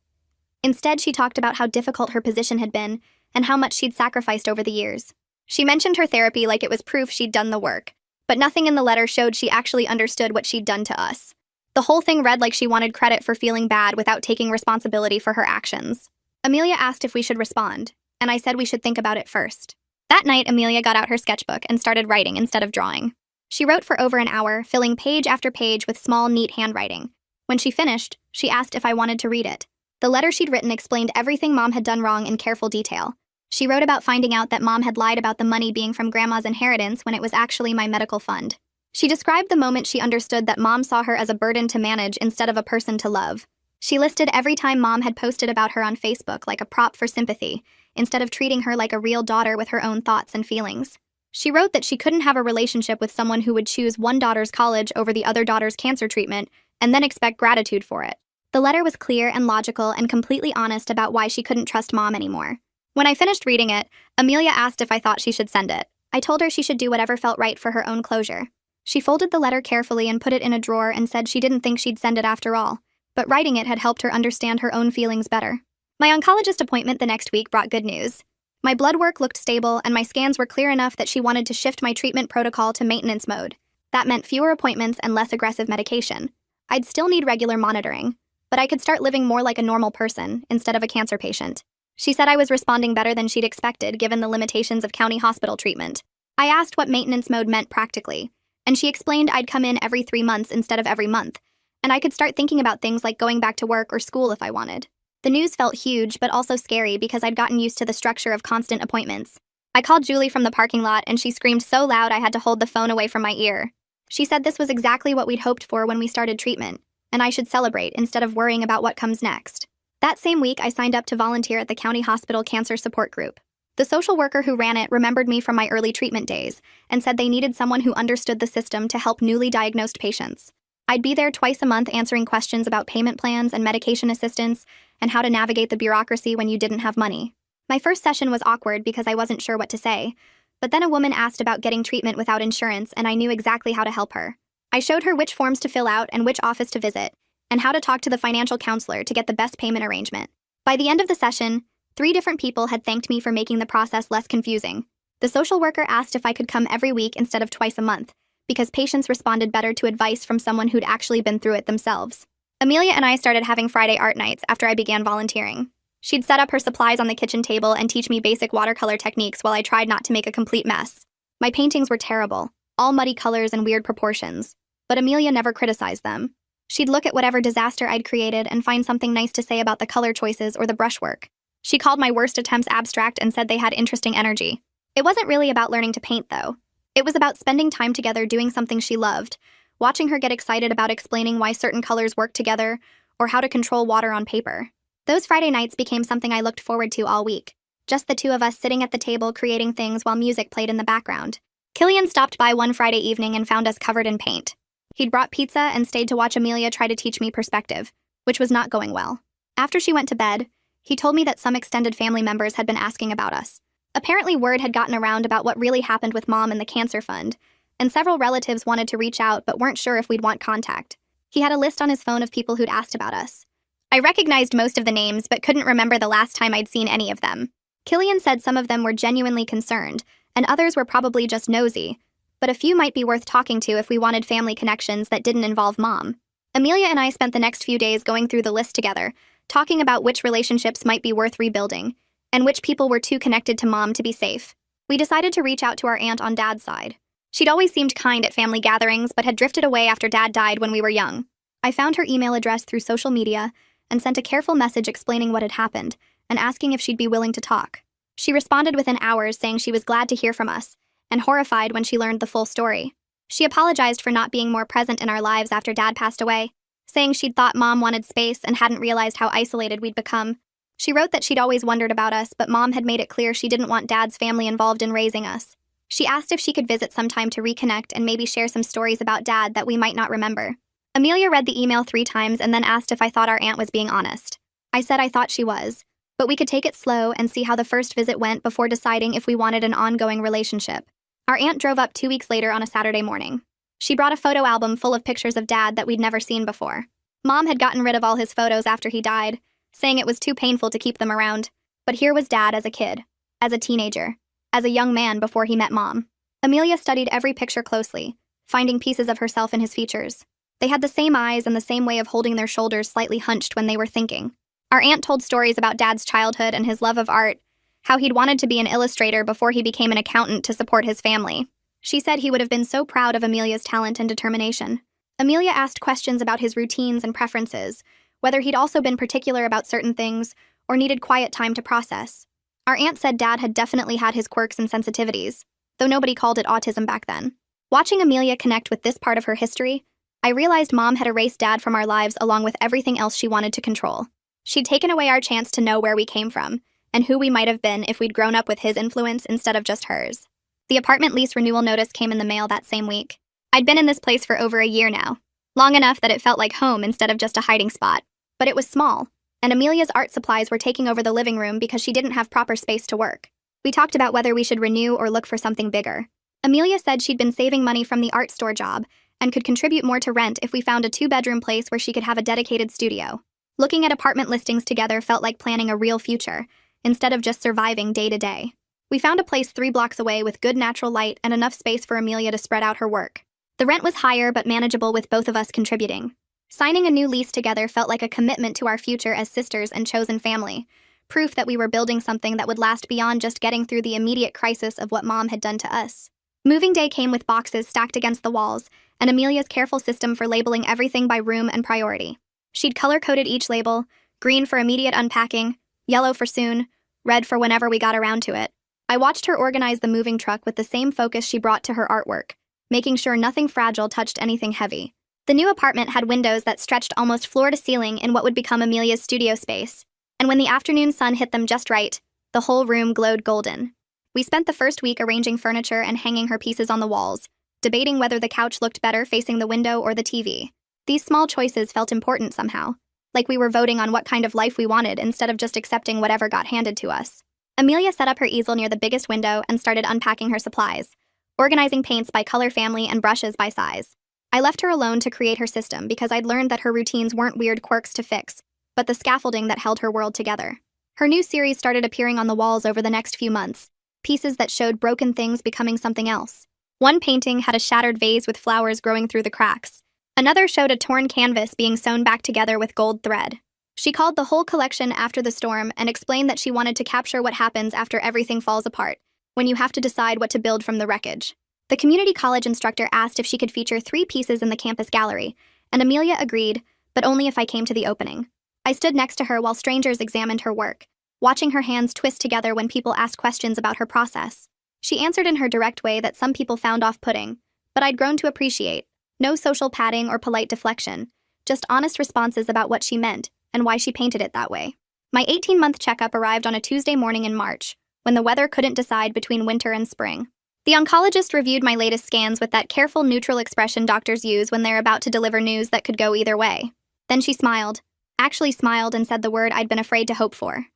Instead, she talked about how difficult her position had been and how much she'd sacrificed over the years. She mentioned her therapy like it was proof she'd done the work, but nothing in the letter showed she actually understood what she'd done to us. The whole thing read like she wanted credit for feeling bad without taking responsibility for her actions. Amelia asked if we should respond, and I said we should think about it first. That night, Amelia got out her sketchbook and started writing instead of drawing. She wrote for over an hour, filling page after page with small, neat handwriting. When she finished, she asked if I wanted to read it. The letter she'd written explained everything Mom had done wrong in careful detail. She wrote about finding out that Mom had lied about the money being from Grandma's inheritance when it was actually my medical fund. She described the moment she understood that Mom saw her as a burden to manage instead of a person to love. She listed every time Mom had posted about her on Facebook like a prop for sympathy, instead of treating her like a real daughter with her own thoughts and feelings. She wrote that she couldn't have a relationship with someone who would choose one daughter's college over the other daughter's cancer treatment and then expect gratitude for it. The letter was clear and logical and completely honest about why she couldn't trust Mom anymore. When I finished reading it, Amelia asked if I thought she should send it. I told her she should do whatever felt right for her own closure. She folded the letter carefully and put it in a drawer and said she didn't think she'd send it after all, but writing it had helped her understand her own feelings better. My oncologist appointment the next week brought good news. My blood work looked stable and my scans were clear enough that she wanted to shift my treatment protocol to maintenance mode. That meant fewer appointments and less aggressive medication. I'd still need regular monitoring, but I could start living more like a normal person instead of a cancer patient. She said I was responding better than she'd expected given the limitations of county hospital treatment. I asked what maintenance mode meant practically, and she explained I'd come in every 3 months instead of every month, and I could start thinking about things like going back to work or school if I wanted. The news felt huge, but also scary because I'd gotten used to the structure of constant appointments. I called Julie from the parking lot, and she screamed so loud I had to hold the phone away from my ear. She said this was exactly what we'd hoped for when we started treatment, and I should celebrate instead of worrying about what comes next. That same week, I signed up to volunteer at the County Hospital Cancer Support Group. The social worker who ran it remembered me from my early treatment days and said they needed someone who understood the system to help newly diagnosed patients. I'd be there twice a month answering questions about payment plans and medication assistance and how to navigate the bureaucracy when you didn't have money. My first session was awkward because I wasn't sure what to say, but then a woman asked about getting treatment without insurance and I knew exactly how to help her. I showed her which forms to fill out and which office to visit, and how to talk to the financial counselor to get the best payment arrangement. By the end of the session, 3 different people had thanked me for making the process less confusing. The social worker asked if I could come every week instead of twice a month, because patients responded better to advice from someone who'd actually been through it themselves. Amelia and I started having Friday art nights after I began volunteering. She'd set up her supplies on the kitchen table and teach me basic watercolor techniques while I tried not to make a complete mess. My paintings were terrible, all muddy colors and weird proportions, but Amelia never criticized them. She'd look at whatever disaster I'd created and find something nice to say about the color choices or the brushwork. She called my worst attempts abstract and said they had interesting energy. It wasn't really about learning to paint, though. It was about spending time together doing something she loved, watching her get excited about explaining why certain colors work together, or how to control water on paper. Those Friday nights became something I looked forward to all week. Just the 2 of us sitting at the table creating things while music played in the background. Killian stopped by one Friday evening and found us covered in paint. He'd brought pizza and stayed to watch Amelia try to teach me perspective, which was not going well. After she went to bed, he told me that some extended family members had been asking about us. Apparently, word had gotten around about what really happened with Mom and the cancer fund, and several relatives wanted to reach out but weren't sure if we'd want contact. He had a list on his phone of people who'd asked about us. I recognized most of the names but couldn't remember the last time I'd seen any of them. Killian said some of them were genuinely concerned, and others were probably just nosy, but a few might be worth talking to if we wanted family connections that didn't involve Mom. Amelia and I spent the next few days going through the list together, talking about which relationships might be worth rebuilding, and which people were too connected to Mom to be safe. We decided to reach out to our aunt on Dad's side. She'd always seemed kind at family gatherings, but had drifted away after Dad died when we were young. I found her email address through social media and sent a careful message explaining what had happened and asking if she'd be willing to talk. She responded within hours saying she was glad to hear from us and horrified when she learned the full story. She apologized for not being more present in our lives after Dad passed away, saying she'd thought Mom wanted space and hadn't realized how isolated we'd become. She wrote that she'd always wondered about us, but Mom had made it clear she didn't want Dad's family involved in raising us. She asked if she could visit sometime to reconnect and maybe share some stories about Dad that we might not remember. Amelia read the email 3 times and then asked if I thought our aunt was being honest. I said I thought she was, but we could take it slow and see how the first visit went before deciding if we wanted an ongoing relationship. Our aunt drove up 2 weeks later on a Saturday morning. She brought a photo album full of pictures of Dad that we'd never seen before. Mom had gotten rid of all his photos after he died, saying it was too painful to keep them around. But here was Dad as a kid, as a teenager, as a young man before he met Mom. Amelia studied every picture closely, finding pieces of herself in his features. They had the same eyes and the same way of holding their shoulders slightly hunched when they were thinking. Our aunt told stories about Dad's childhood and his love of art, how he'd wanted to be an illustrator before he became an accountant to support his family. She said he would have been so proud of Amelia's talent and determination. Amelia asked questions about his routines and preferences, whether he'd also been particular about certain things or needed quiet time to process. Our aunt said Dad had definitely had his quirks and sensitivities, though nobody called it autism back then. Watching Amelia connect with this part of her history, I realized Mom had erased Dad from our lives along with everything else she wanted to control. She'd taken away our chance to know where we came from and who we might have been if we'd grown up with his influence instead of just hers. The apartment lease renewal notice came in the mail that same week. I'd been in this place for over a year now, long enough that it felt like home instead of just a hiding spot. But it was small, and Amelia's art supplies were taking over the living room because she didn't have proper space to work. We talked about whether we should renew or look for something bigger. Amelia said she'd been saving money from the art store job and could contribute more to rent if we found a 2-bedroom place where she could have a dedicated studio. Looking at apartment listings together felt like planning a real future, instead of just surviving day to day. We found a place 3 blocks away with good natural light and enough space for Amelia to spread out her work. The rent was higher but manageable with both of us contributing. Signing a new lease together felt like a commitment to our future as sisters and chosen family, proof that we were building something that would last beyond just getting through the immediate crisis of what Mom had done to us. Moving day came with boxes stacked against the walls, and Amelia's careful system for labeling everything by room and priority. She'd color-coded each label, green for immediate unpacking, yellow for soon, red for whenever we got around to it. I watched her organize the moving truck with the same focus she brought to her artwork, making sure nothing fragile touched anything heavy. The new apartment had windows that stretched almost floor to ceiling in what would become Amelia's studio space, and when the afternoon sun hit them just right, the whole room glowed golden. We spent the first week arranging furniture and hanging her pieces on the walls, debating whether the couch looked better facing the window or the TV. These small choices felt important somehow, like we were voting on what kind of life we wanted instead of just accepting whatever got handed to us. Amelia set up her easel near the biggest window and started unpacking her supplies, organizing paints by color family and brushes by size. I left her alone to create her system because I'd learned that her routines weren't weird quirks to fix, but the scaffolding that held her world together. Her new series started appearing on the walls over the next few months, pieces that showed broken things becoming something else. One painting had a shattered vase with flowers growing through the cracks. Another showed a torn canvas being sewn back together with gold thread. She called the whole collection After the Storm and explained that she wanted to capture what happens after everything falls apart, when you have to decide what to build from the wreckage. The community college instructor asked if she could feature 3 pieces in the campus gallery, and Amelia agreed, but only if I came to the opening. I stood next to her while strangers examined her work, watching her hands twist together when people asked questions about her process. She answered in her direct way that some people found off-putting, but I'd grown to appreciate. No social padding or polite deflection, just honest responses about what she meant and why she painted it that way. My 18-month checkup arrived on a Tuesday morning in March, when the weather couldn't decide between winter and spring. The oncologist reviewed my latest scans with that careful, neutral expression doctors use when they're about to deliver news that could go either way. Then she smiled. actually smiled and said the word I'd been afraid to hope for.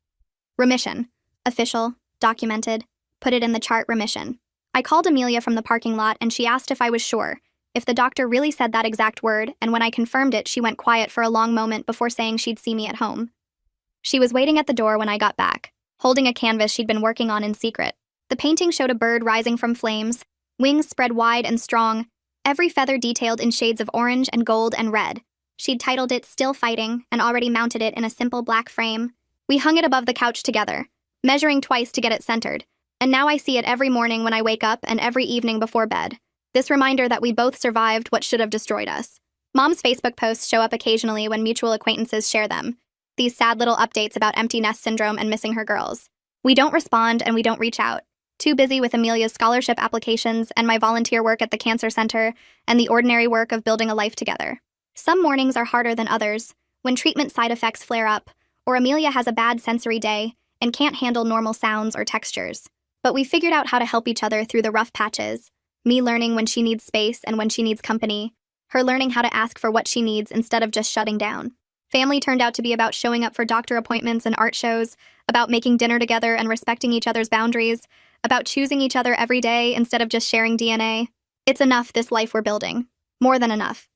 Remission. Official, documented, put it in the chart remission. I called Amelia from the parking lot and she asked if I was sure, if the doctor really said that exact word, and when I confirmed it, she went quiet for a long moment before saying she'd see me at home. She was waiting at the door when I got back, holding a canvas she'd been working on in secret. The painting showed a bird rising from flames, wings spread wide and strong, every feather detailed in shades of orange and gold and red. She'd titled it Still Fighting and already mounted it in a simple black frame. We hung it above the couch together, measuring twice to get it centered, and now I see it every morning when I wake up and every evening before bed. This reminder that we both survived what should have destroyed us. Mom's Facebook posts show up occasionally when mutual acquaintances share them. These sad little updates about empty nest syndrome and missing her girls. We don't respond and we don't reach out. Too busy with Amelia's scholarship applications and my volunteer work at the cancer center and the ordinary work of building a life together. Some mornings are harder than others, when treatment side effects flare up, or Amelia has a bad sensory day and can't handle normal sounds or textures. But we figured out how to help each other through the rough patches. Me learning when she needs space and when she needs company. Her learning how to ask for what she needs instead of just shutting down. Family turned out to be about showing up for doctor appointments and art shows, about making dinner together and respecting each other's boundaries, about choosing each other every day instead of just sharing DNA. It's enough, this life we're building. More than enough.